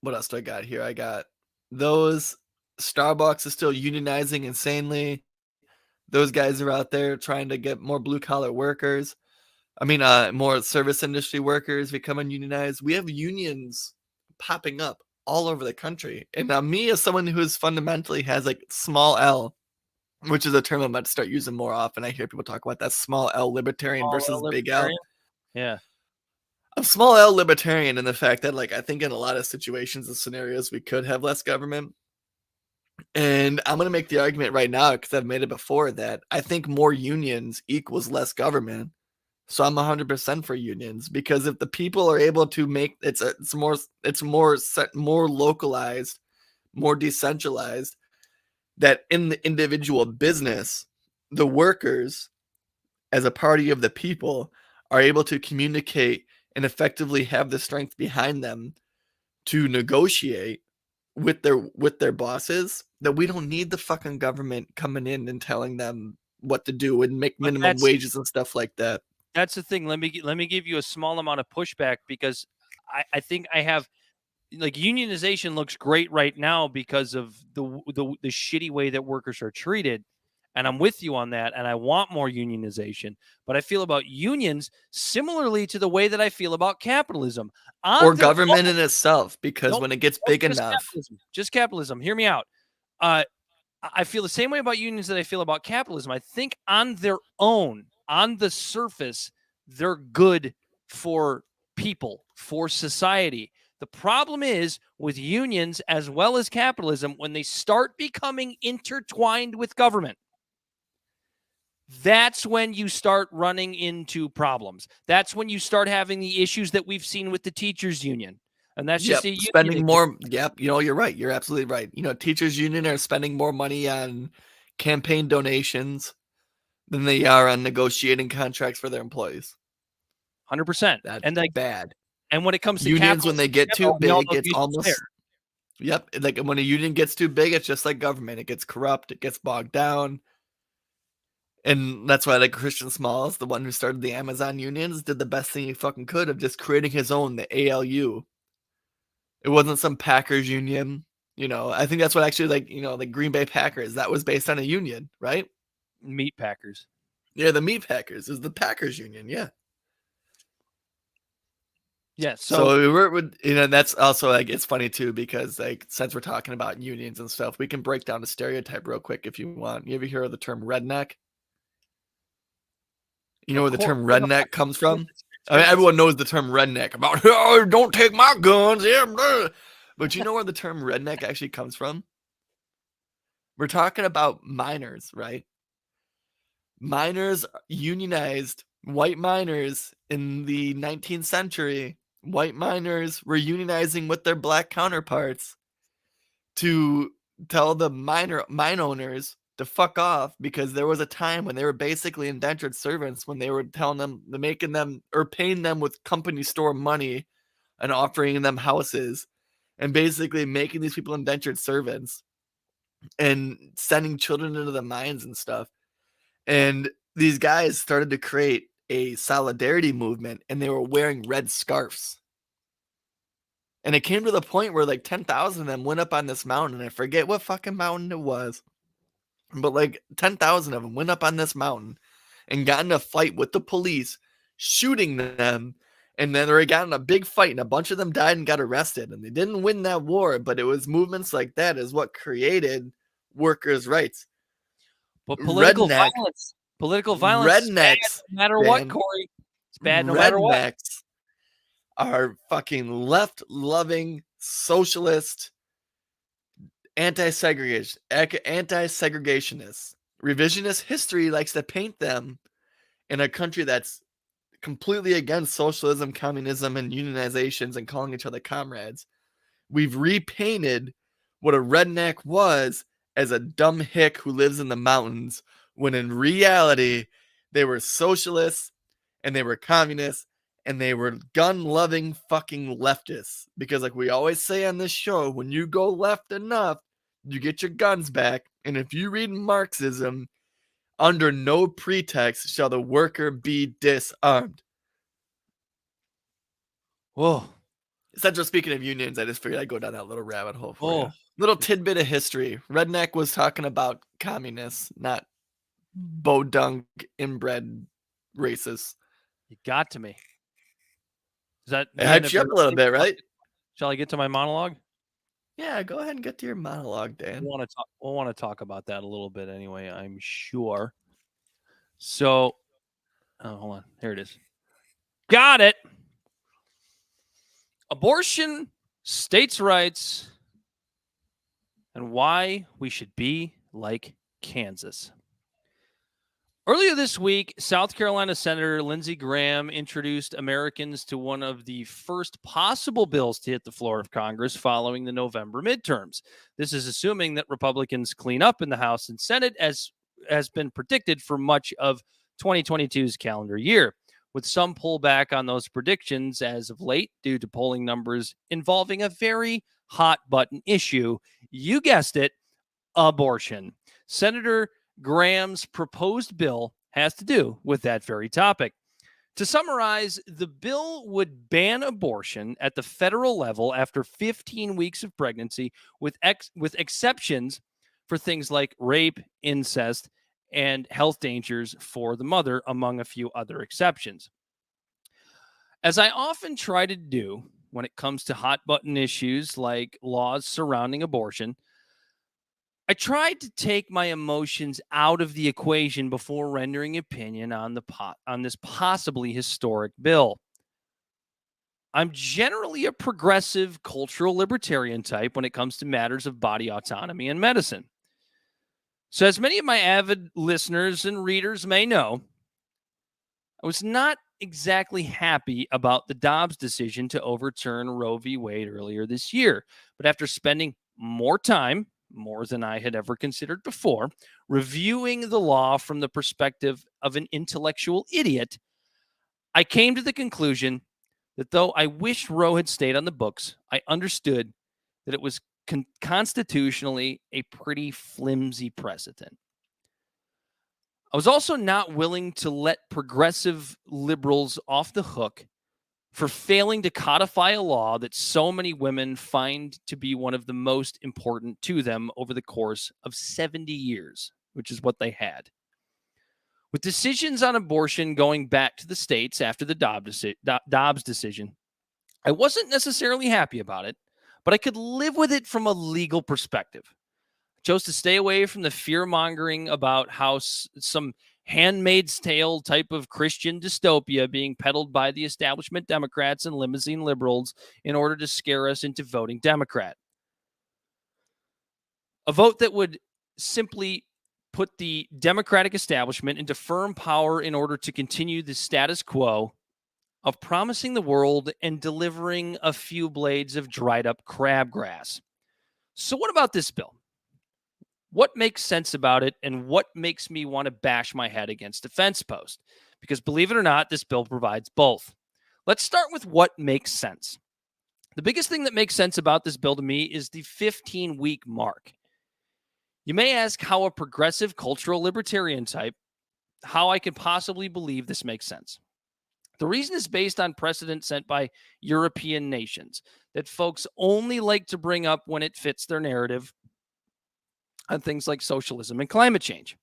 what else do I got here? I got those. Starbucks is still unionizing insanely. Those guys are out there trying to get more blue collar workers. I mean, more service industry workers becoming unionized. We have unions popping up all over the country. And now, me as someone who's fundamentally has like small L, which is a term I'm about to start using more often. I hear people talk about that small L libertarian versus big L. Yeah. I'm small L libertarian in the fact that, like, I think in a lot of situations and scenarios we could have less government. And I'm going to make the argument right now, because I've made it before, that I think more unions equals less government. So I'm 100% for unions, because if the people are able to make it's more localized, more decentralized, that in the individual business, the workers as a party of the people are able to communicate and effectively have the strength behind them to negotiate with their bosses, that we don't need the fucking government coming in and telling them what to do and make minimum wages and stuff like that. That's the thing. Let me give you a small amount of pushback, because I think I have, like, unionization looks great right now because of the shitty way that workers are treated. And I'm with you on that. And I want more unionization. But I feel about unions similarly to the way that I feel about capitalism. Or government in itself, because when it gets big enough. Just capitalism. Hear me out. I feel the same way about unions that I feel about capitalism. I think on their own, on the surface, they're good for people, for society. The problem is with unions as well as capitalism, when they start becoming intertwined with government, that's when you start running into problems. That's when you start having the issues that we've seen with the teachers union. And that's just spending more. Yep. You're right. You're absolutely right. Teachers union are spending more money on campaign donations than they are on negotiating contracts for their employees. 100%. That's and like bad. And when it comes to unions, when they get too big, it's almost there. Yep. Like when a union gets too big, it's just like government. It gets corrupt. It gets bogged down. And that's why, like, Christian Smalls, the one who started the Amazon unions, did the best thing he fucking could of just creating his own, the ALU. It wasn't some Packers union. I think that's what actually, the Green Bay Packers, that was based on a union, right? Meat Packers. Yeah, the Meat Packers is the Packers union. Yeah. Yeah. So we're that's also, like, it's funny too, because, like, since we're talking about unions and stuff, we can break down the stereotype real quick if you want. You ever hear of the term redneck? You know where the term redneck comes from? I mean, everyone knows the term redneck about, oh, don't take my guns. Yeah, but you know where the term redneck actually comes from? We're talking about miners, right? Miners unionized, white miners in the 19th century. White miners were unionizing with their black counterparts to tell the mine owners to fuck off, because there was a time when they were basically indentured servants, when they were telling them, making them or paying them with company store money and offering them houses, and basically making these people indentured servants and sending children into the mines and stuff. And these guys started to create a solidarity movement, and they were wearing red scarves. And it came to the point where like 10,000 of them went up on this mountain, and I forget what fucking mountain it was, but like 10,000 of them went up on this mountain and got in a fight with the police, shooting them. And then they got in a big fight, and a bunch of them died and got arrested. And they didn't win that war, but it was movements like that is what created workers' rights. But political Redneck- violence is bad rednecks, no matter what, man. Corey. It's bad no matter what. Rednecks are fucking left-loving, socialist, anti-segregationists. Revisionist history likes to paint them in a country that's completely against socialism, communism, and unionizations and calling each other comrades. We've repainted what a redneck was as a dumb hick who lives in the mountains, when in reality, they were socialists and they were communists and they were gun-loving fucking leftists. Because like we always say on this show, when you go left enough, you get your guns back. And if you read Marxism, under no pretext shall the worker be disarmed. Whoa. Essentially, speaking of unions, I just figured I'd go down that little rabbit hole for Oh. you. Little tidbit of history. Redneck was talking about communists, not bodunk inbred racists. You got to me. Is that It hyped you up a little bit, right? Shall I get to my monologue? Yeah, go ahead and get to your monologue, Dan. We'll want to talk about that a little bit anyway, I'm sure. So, hold on. Here it is. Got it. Abortion, states' rights, and why we should be like Kansas. Earlier this week, South Carolina Senator Lindsey Graham introduced Americans to one of the first possible bills to hit the floor of Congress following the November midterms. This is assuming that Republicans clean up in the House and Senate, as has been predicted for much of 2022's calendar year, with some pullback on those predictions as of late due to polling numbers involving a very hot button issue. You guessed it, abortion. Senator Graham's proposed bill has to do with that very topic. To summarize, the bill would ban abortion at the federal level after 15 weeks of pregnancy, with exceptions for things like rape, incest, and health dangers for the mother, among a few other exceptions. As I often try to do when it comes to hot button issues like laws surrounding abortion, I tried to take my emotions out of the equation before rendering opinion on this possibly historic bill. I'm generally a progressive cultural libertarian type when it comes to matters of body autonomy and medicine. So as many of my avid listeners and readers may know, I was not exactly happy about the Dobbs decision to overturn Roe v. Wade earlier this year. But after spending more time, more than I had ever considered before, reviewing the law from the perspective of an intellectual idiot, I came to the conclusion that though I wished Roe had stayed on the books, I understood that it was constitutionally a pretty flimsy precedent. I was also not willing to let progressive liberals off the hook for failing to codify a law that so many women find to be one of the most important to them over the course of 70 years, which is what they had. With decisions on abortion going back to the states after the Dobbs decision, I wasn't necessarily happy about it, but I could live with it from a legal perspective. I chose to stay away from the fear-mongering about how some Handmaid's Tale type of Christian dystopia being peddled by the establishment Democrats and limousine liberals in order to scare us into voting Democrat. A vote that would simply put the Democratic establishment into firm power in order to continue the status quo of promising the world and delivering a few blades of dried up crabgrass. So what about this bill? What makes sense about it, and what makes me want to bash my head against a fence post? Because believe it or not, this bill provides both. Let's start with what makes sense. The biggest thing that makes sense about this bill to me is the 15-week mark. You may ask how a progressive cultural libertarian type how I could possibly believe this makes sense. The reason is based on precedent set by European nations that folks only like to bring up when it fits their narrative on things like socialism and climate change.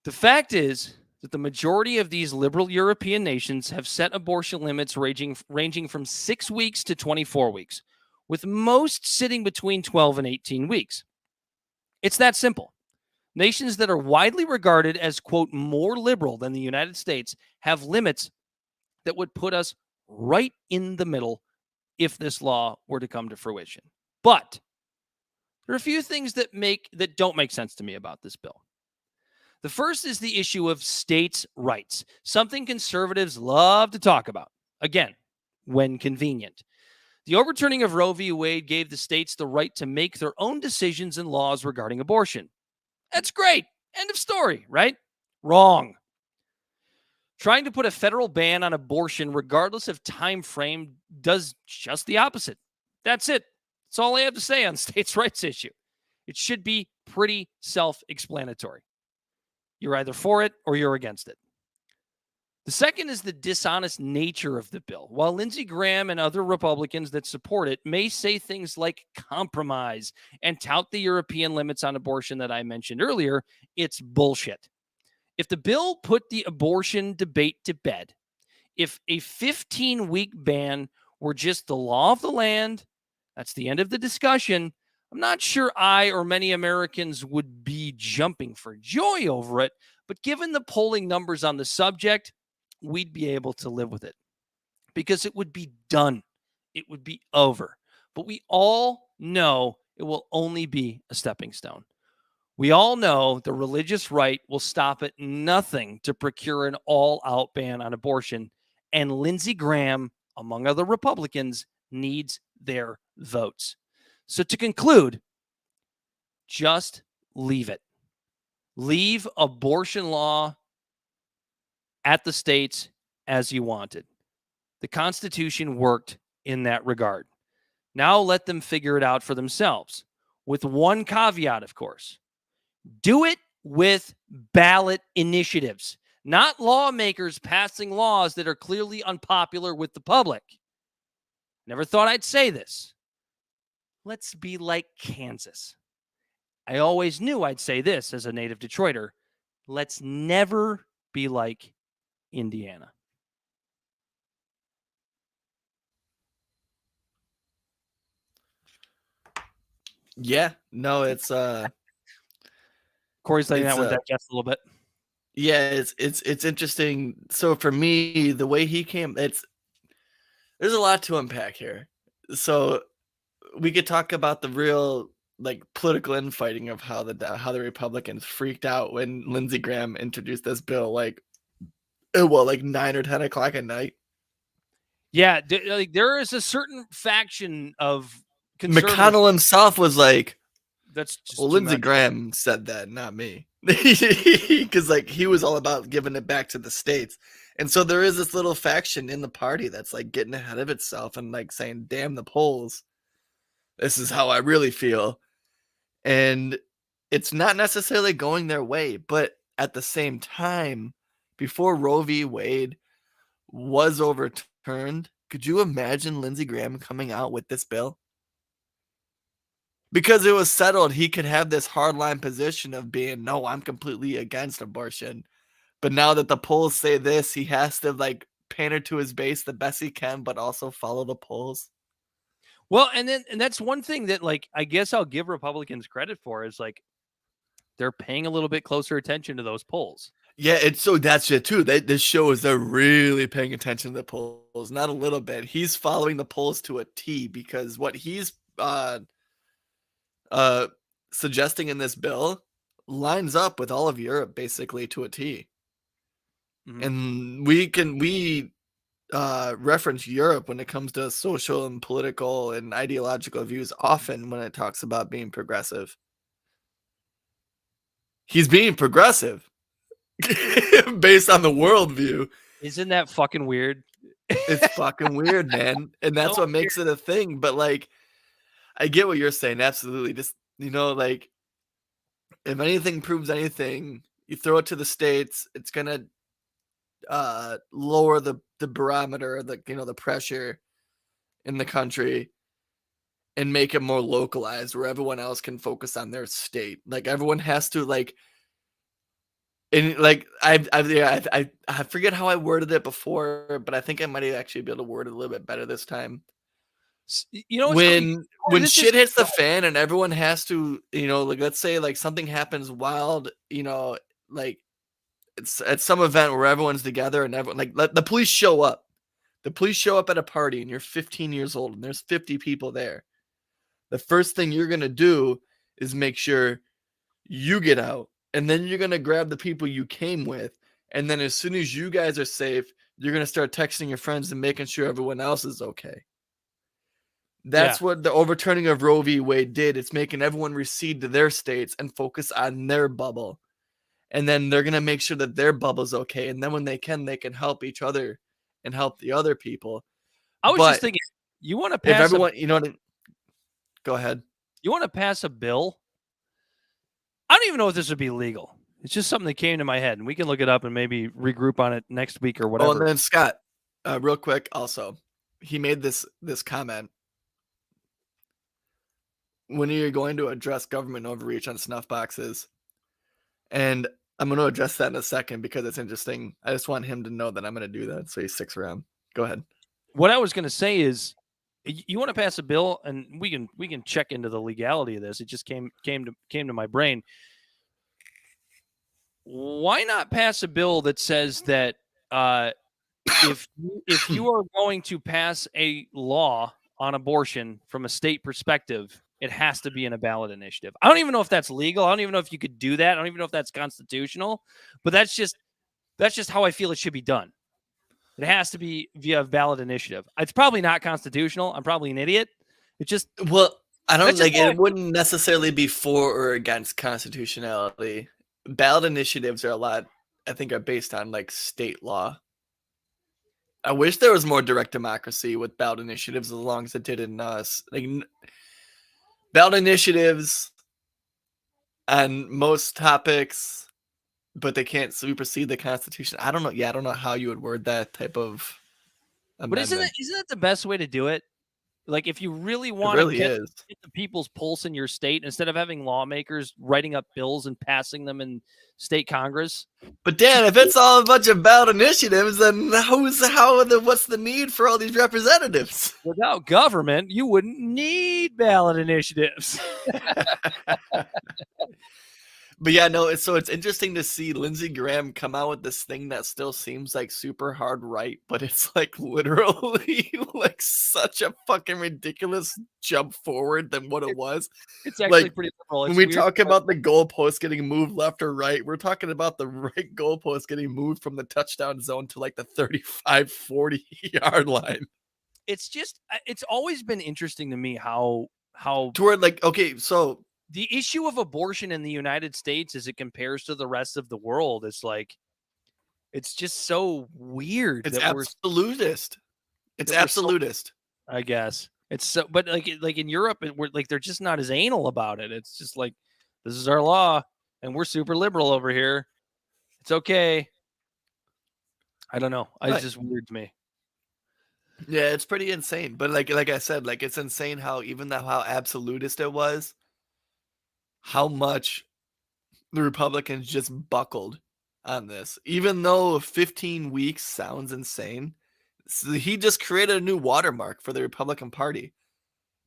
The fact is that the majority of these liberal European nations have set abortion limits ranging from 6 weeks to 24 weeks, with most sitting between 12 and 18 weeks. It's that simple. Nations that are widely regarded as, quote, more liberal than the United States have limits that would put us right in the middle if this law were to come to fruition. But there are a few things that don't make sense to me about this bill. The first is the issue of states' rights, something conservatives love to talk about, again, when convenient. The overturning of Roe v. Wade gave the states the right to make their own decisions and laws regarding abortion. That's great. End of story, right? Wrong. Trying to put a federal ban on abortion, regardless of time frame, does just the opposite. That's it. That's all I have to say on states' rights issue. It should be pretty self-explanatory. You're either for it or you're against it. The second is the dishonest nature of the bill. While Lindsey Graham and other Republicans that support it may say things like compromise and tout the European limits on abortion that I mentioned earlier, it's bullshit. If the bill put the abortion debate to bed, if a 15-week ban were just the law of the land, that's the end of the discussion. I'm not sure I or many Americans would be jumping for joy over it, but given the polling numbers on the subject, we'd be able to live with it because it would be done. It would be over. But we all know it will only be a stepping stone. We all know the religious right will stop at nothing to procure an all-out ban on abortion, and Lindsey Graham, among other Republicans, needs their votes. So to conclude, just leave it. Leave abortion law at the states as you wanted. The Constitution worked in that regard. Now let them figure it out for themselves, with one caveat, of course. Do it with ballot initiatives, not lawmakers passing laws that are clearly unpopular with the public. Never thought I'd say this. Let's be like Kansas. I always knew I'd say this as a native Detroiter. Let's never be like Indiana. Yeah, no, it's Corey's letting It's, that one digest a little bit. yeah, it's interesting. So for me, the way he came, there's a lot to unpack here. So we could talk about the real like political infighting of how the Republicans freaked out when Lindsey Graham introduced this bill, like 9 or 10 o'clock at night. Yeah, like there is a certain faction of conservatives McConnell himself was like, that's just well, too Lindsey much. Graham said that, not me. Because like he was all about giving it back to the states. And so there is this little faction in the party that's like getting ahead of itself and like saying, damn the polls. This is how I really feel. And it's not necessarily going their way, but at the same time, before Roe v. Wade was overturned, could you imagine Lindsey Graham coming out with this bill? Because it was settled, he could have this hardline position of being, no, I'm completely against abortion. But now that the polls say this, he has to like pander to his base the best he can, but also follow the polls. Well, and that's one thing that like I guess I'll give Republicans credit for is like they're paying a little bit closer attention to those polls. Yeah, it's so that's it too. This shows they're really paying attention to the polls, not a little bit. He's following the polls to a T because what he's suggesting in this bill lines up with all of Europe basically to a T. Mhm. And we reference Europe when it comes to social and political and ideological views often when it talks about being progressive. He's being progressive based on the worldview. Isn't that fucking weird? It's fucking weird, man. And that's So what makes it a thing. But like, I get what you're saying. Absolutely. Just, like, if anything proves anything, You throw it to the states, it's gonna lower the barometer, the pressure in the country, and make it more localized where everyone else can focus on their state. Like everyone has to and like I forget how I worded it before, but I think I might actually be able to word it a little bit better this time. You know what's crazy? When This shit is hits the fan and everyone has to, like let's say like something happens wild, like it's at some event where everyone's together and everyone let the police show up. The police show up at a party and you're 15 years old and there's 50 people there. The first thing you're going to do is make sure you get out, and then you're going to grab the people you came with. And then as soon as you guys are safe, you're going to start texting your friends and making sure everyone else is okay. That's what the overturning of Roe v. Wade did. It's making everyone recede to their states and focus on their bubble. And then they're going to make sure that their bubble's okay. And then when they can help each other and help the other people. I was just thinking, you want to pass if everyone, go ahead. You want to pass a bill? I don't even know if this would be legal. It's just something that came to my head, and we can look it up and maybe regroup on it next week or whatever. Oh, and then Scott, real quick, also, he made this comment. When you're going to address government overreach on snuff boxes, and I'm going to address that in a second because it's interesting. I just want him to know that I'm going to do that, so he sticks around. Go ahead. What I was going to say is, you want to pass a bill, and we can check into the legality of this. It just came to my brain. Why not pass a bill that says that if you are going to pass a law on abortion from a state perspective, it has to be in a ballot initiative. I don't even know if that's legal. I don't even know if you could do that. I don't even know if that's constitutional. But that's just how I feel it should be done. It has to be via ballot initiative. It's probably not constitutional. I'm probably an idiot. It just I don't like it. Wouldn't necessarily be for or against constitutionality. Ballot initiatives are I think, are based on like state law. I wish there was more direct democracy with ballot initiatives, as long as it did in us. Like ballot initiatives on most topics, but they can't supersede the Constitution. I don't know. Yeah, I don't know how you would word that type of amendment. But isn't that the best way to do it? Like, if you really want to get the people's pulse in your state, instead of having lawmakers writing up bills and passing them in state Congress. But Dan, if it's all a bunch of ballot initiatives, then what's the need for all these representatives? Without government, you wouldn't need ballot initiatives. But yeah, no, it's interesting to see Lindsey Graham come out with this thing that still seems like super hard right, but it's like literally like such a fucking ridiculous jump forward than what it was. It's actually pretty liberal. When we talk about the goalpost getting moved left or right, we're talking about the right goalpost getting moved from the touchdown zone to like the 35, 40 yard line. It's just, it's always been interesting to me how toward like, okay, so the issue of abortion in the United States as it compares to the rest of the world is like, it's just so weird. It's absolutist. It's absolutist. I guess it's so, but like in Europe, we're like, they're just not as anal about it. It's just like, this is our law and we're super liberal over here. It's okay. I don't know. It's just weird to me. Yeah, it's pretty insane. But like I said, like it's insane how how absolutist it was, how much the Republicans just buckled on this. Even though 15 weeks sounds insane, so he just created a new watermark for the Republican Party.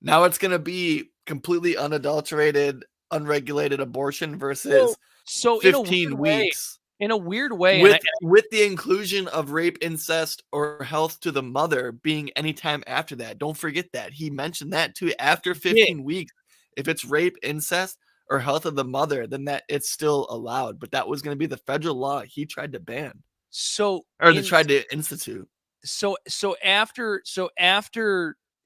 Now it's going to be completely unadulterated, unregulated abortion versus 15 weeks. In a weird way. With the inclusion of rape, incest, or health to the mother being anytime after that. Don't forget that. He mentioned that too. After 15 weeks, if it's rape, incest, or health of the mother, then that it's still allowed. But that was going to be the federal law he tried to ban. They tried to institute. So after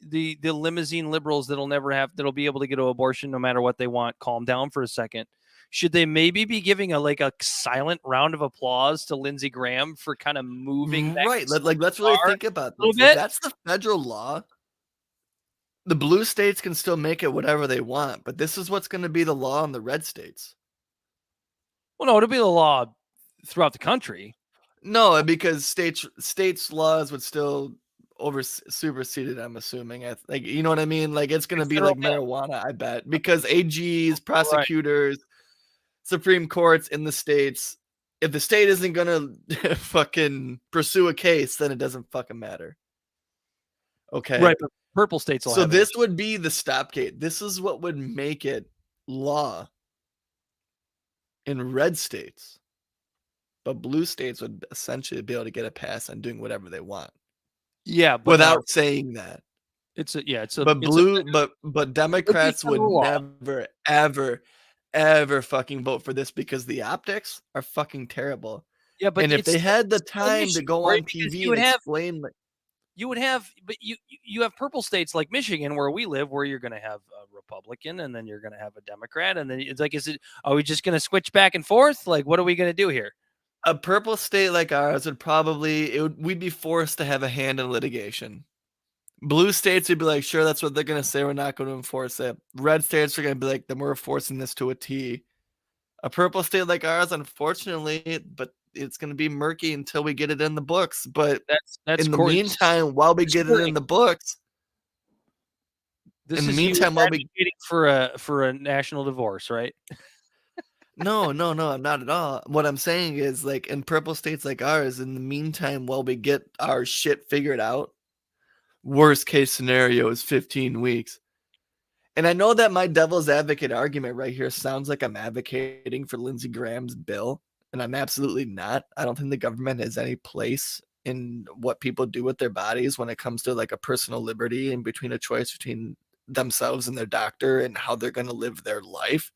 the limousine liberals that'll be able to get an abortion no matter what they want, calm down for a second. Should they maybe be giving a silent round of applause to Lindsey Graham for kind of moving that? Right. Let's really think about this. If that's the federal law, the blue states can still make it whatever they want, but this is what's going to be the law in the red states. Well, no, it'll be the law throughout the country. No, because states laws would still supersede it. I'm assuming. Like, you know what I mean? Like, it's gonna be like marijuana, I bet, because AGs, prosecutors, Supreme Courts in the states. If the state isn't gonna fucking pursue a case, then it doesn't fucking matter. Okay. Right. But purple states will So have this would be the stopgate. This is what would make it law in red states. But blue states would essentially be able to get a pass on doing whatever they want. Yeah, but without saying that. But Democrats would never, ever fucking vote for this because the optics are fucking terrible. Yeah, but if they had the time to go on TV and explain, you would have, but you have purple states like Michigan, where we live, where you're going to have a Republican and then you're going to have a Democrat, and then it's like, are we just going to switch back and forth? Like, what are we going to do here? A purple state like ours we'd be forced to have a hand in litigation. Blue states would be like, sure, that's what they're going to say. We're not going to enforce it. Red states are going to be like, then we're forcing this to a T. A purple state like ours, unfortunately, but it's going to be murky until we get it in the books. But that's in the meantime, while we get it in the books, while we for a national divorce, right? No, I'm not at all. What I'm saying is, like, in purple states like ours, in the meantime, while we get our shit figured out, worst case scenario is 15 weeks. And I know that my devil's advocate argument right here sounds like I'm advocating for Lindsey Graham's bill, and I'm absolutely not. I don't think the government has any place in what people do with their bodies when it comes to like a personal liberty and between a choice between themselves and their doctor and how they're going to live their life.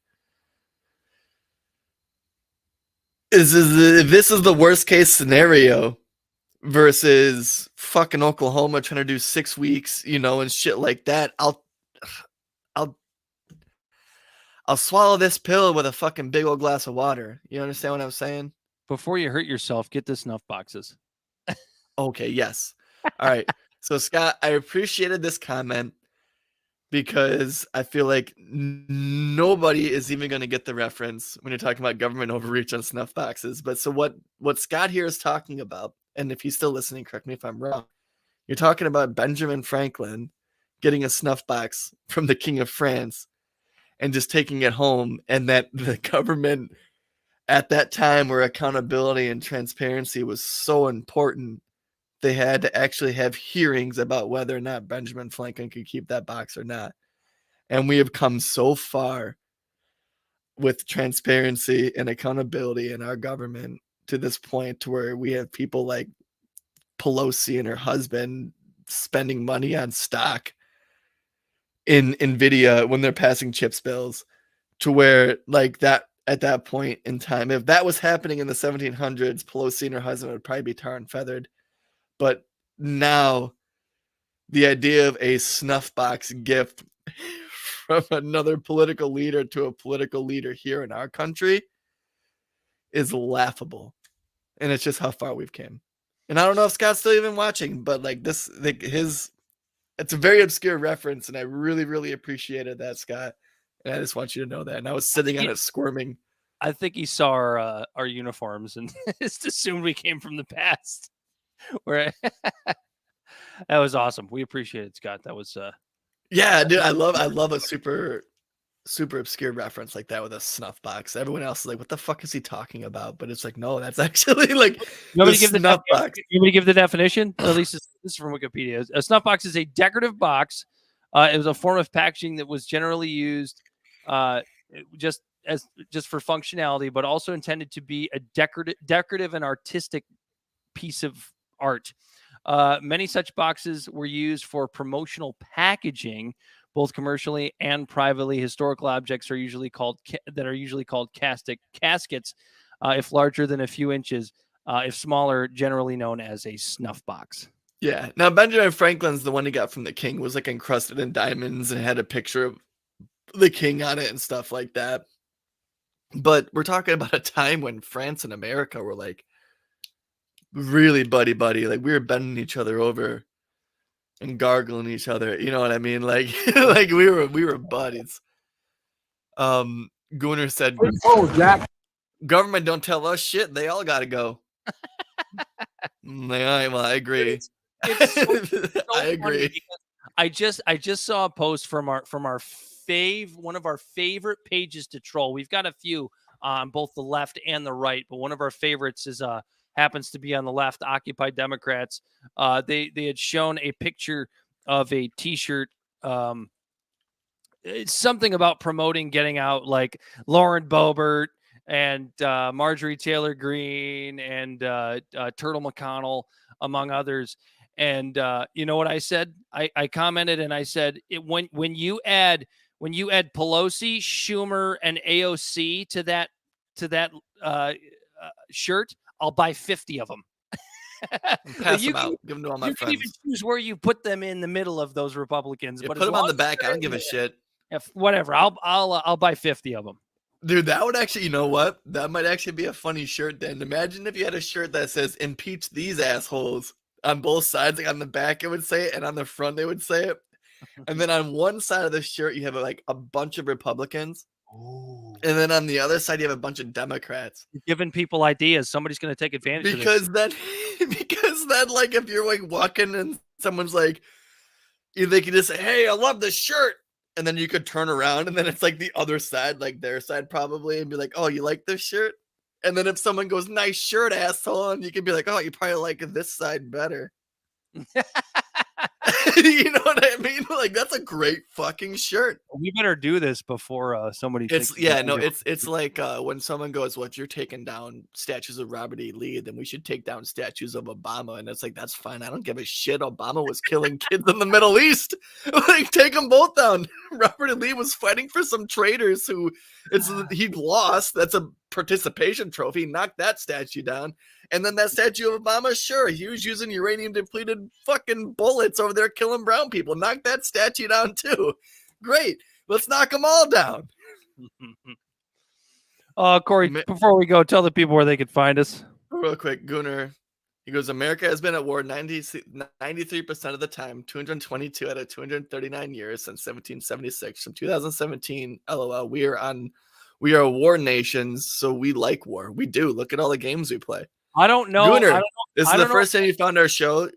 This is the worst case scenario versus fucking Oklahoma trying to do 6 weeks, and shit like that. I'll swallow this pill with a fucking big old glass of water. You understand what I'm saying? Before you hurt yourself, get the snuff boxes. Okay, yes. All right. So, Scott, I appreciated this comment because I feel like nobody is even going to get the reference when you're talking about government overreach on snuff boxes. But so what Scott here is talking about, and if he's still listening, correct me if I'm wrong, you're talking about Benjamin Franklin getting a snuff box from the King of France and just taking it home, and that the government at that time where accountability and transparency was so important, they had to actually have hearings about whether or not Benjamin Franklin could keep that box or not. And we have come so far with transparency and accountability in our government to this point to where we have people like Pelosi and her husband spending money on stock in Nvidia when they're passing chips bills, to where like that at that point in time, if that was happening in the 1700s, Pelosi and her husband would probably be tar and feathered. But now the idea of a snuff box gift from another political leader to a political leader here in our country is laughable. And it's just how far we've came. And I don't know if Scott's still even watching, but like this, like it's a very obscure reference, and I really, really appreciated that, Scott. And I just want you to know that. And I was sitting on it squirming. I think he saw our uniforms and just assumed we came from the past. Where that was awesome. We appreciate it, Scott. That was yeah, dude. I love a super obscure reference like that with a snuff box. Everyone else is like, what the fuck is he talking about? But it's like, no, that's actually like the snuff box. You want me to give the definition? At least this is from Wikipedia. A snuff box is a decorative box. It was a form of packaging that was generally used just for functionality, but also intended to be a decorative and artistic piece of art. Many such boxes were used for promotional packaging, both commercially and privately. Historical objects are usually called caskets, if larger than a few inches. If smaller, generally known as a snuff box. Yeah. Now, Benjamin Franklin's the one he got from the king was like encrusted in diamonds and had a picture of the king on it and stuff like that. But we're talking about a time when France and America were like really buddy. Like we were bending each other over and gargling each other. You know what I mean? Like, like we were buddies. Gunnar said, "Oh, Jack." Government don't tell us shit. They all got to go. I agree. It's so I funny agree. because I just saw a post from our one of our favorite pages to troll. We've got a few on both the left and the right, but one of our favorites is happens to be on the left, Occupy Democrats. They had shown a picture of a T-shirt. It's something about promoting getting out, like Lauren Boebert and Marjorie Taylor Greene and Turtle McConnell, among others. And you know what I said? I commented and I said, when you add Pelosi, Schumer, and AOC to that shirt, I'll buy 50 of them. Pass them out. Give them to all my you can even friends. choose where you put them in the middle of those Republicans. Yeah, but put as them on long the as back. I they're don't give in a there, shit. if whatever, I'll buy 50 of them. Dude, that would actually, you know what? That might actually be a funny shirt then. Imagine if you had a shirt that says impeach these assholes on both sides. Like on the back it would say it, and on the front they would say it. And then on one side of the shirt you have like a bunch of Republicans. Ooh. And then on the other side you have a bunch of Democrats. You're giving people ideas. Somebody's going to take advantage of this. Because then like if you're like walking and someone's like, they can just say, "Hey, I love this shirt." And then you could turn around and then it's like the other side, like their side probably, and be like, "Oh, you like this shirt?" And then if someone goes, "Nice shirt, asshole," and you can be like, "Oh, you probably like this side better." You know what I mean? Like that's a great fucking shirt. We better do this before somebody. It's takes yeah, no, advantage of it's like when someone goes, "What, you're taking down statues of Robert E. Lee, then we should take down statues of Obama." And it's like, that's fine. I don't give a shit. Obama was killing kids in the Middle East. Like, take them both down. Robert E. Lee was fighting for some traitors who he lost. That's a participation trophy. Knock that statue down. And then that statue of Obama, sure, he was using uranium depleted fucking bullets over there killing brown people. Knock that statue down too. Great. Let's knock them all down. Corey, before we go, tell the people where they could find us. Real quick, Gunnar. He goes, America has been at war 93% of the time, 222 out of 239 years since 1776. From 2017, LOL, we are a war nation, so we like war. We do. Look at all the games we play. I don't know. Gunnar, this is the first time you found our show.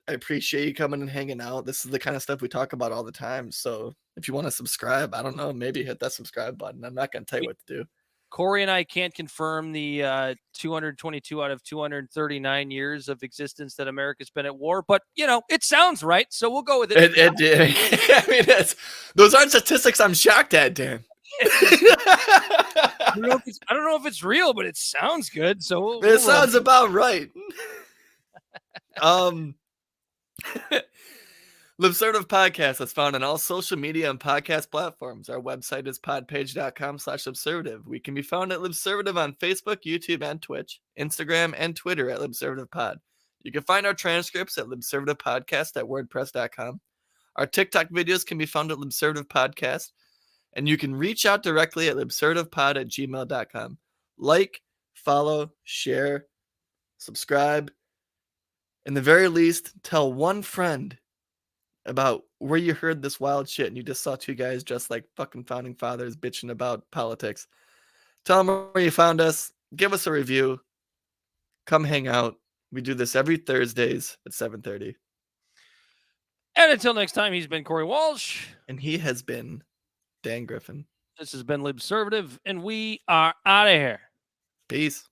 I appreciate you coming and hanging out. This is the kind of stuff we talk about all the time. So if you want to subscribe, I don't know, maybe hit that subscribe button. I'm not going to tell you what to do. Corey and I can't confirm the 222 out of 239 years of existence that America's been at war, but it sounds right, so we'll go with it. It did. I mean, those aren't statistics I'm shocked at, Dan. I don't know if it's real, but it sounds good. So it sounds about right. Libservative Podcast is found on all social media and podcast platforms. Our website is podpage.com/libservative. We can be found at Libservative on Facebook, YouTube, and Twitch, Instagram, and Twitter at LibservativePod. You can find our transcripts at libservativepodcast.wordpress.com. Our TikTok videos can be found at Libservative Podcast, and you can reach out directly at libservativepod@gmail.com. Like, follow, share, subscribe. In the very least, tell one friend about where you heard this wild shit and you just saw two guys dressed like fucking founding fathers bitching about politics. Tell them where you found us. Give us a review. Come hang out. We do this every Thursdays at 7:30. And until next time, he's been Corey Walsh. And he has been Dan Griffin. This has been Libservative, and we are out of here. Peace.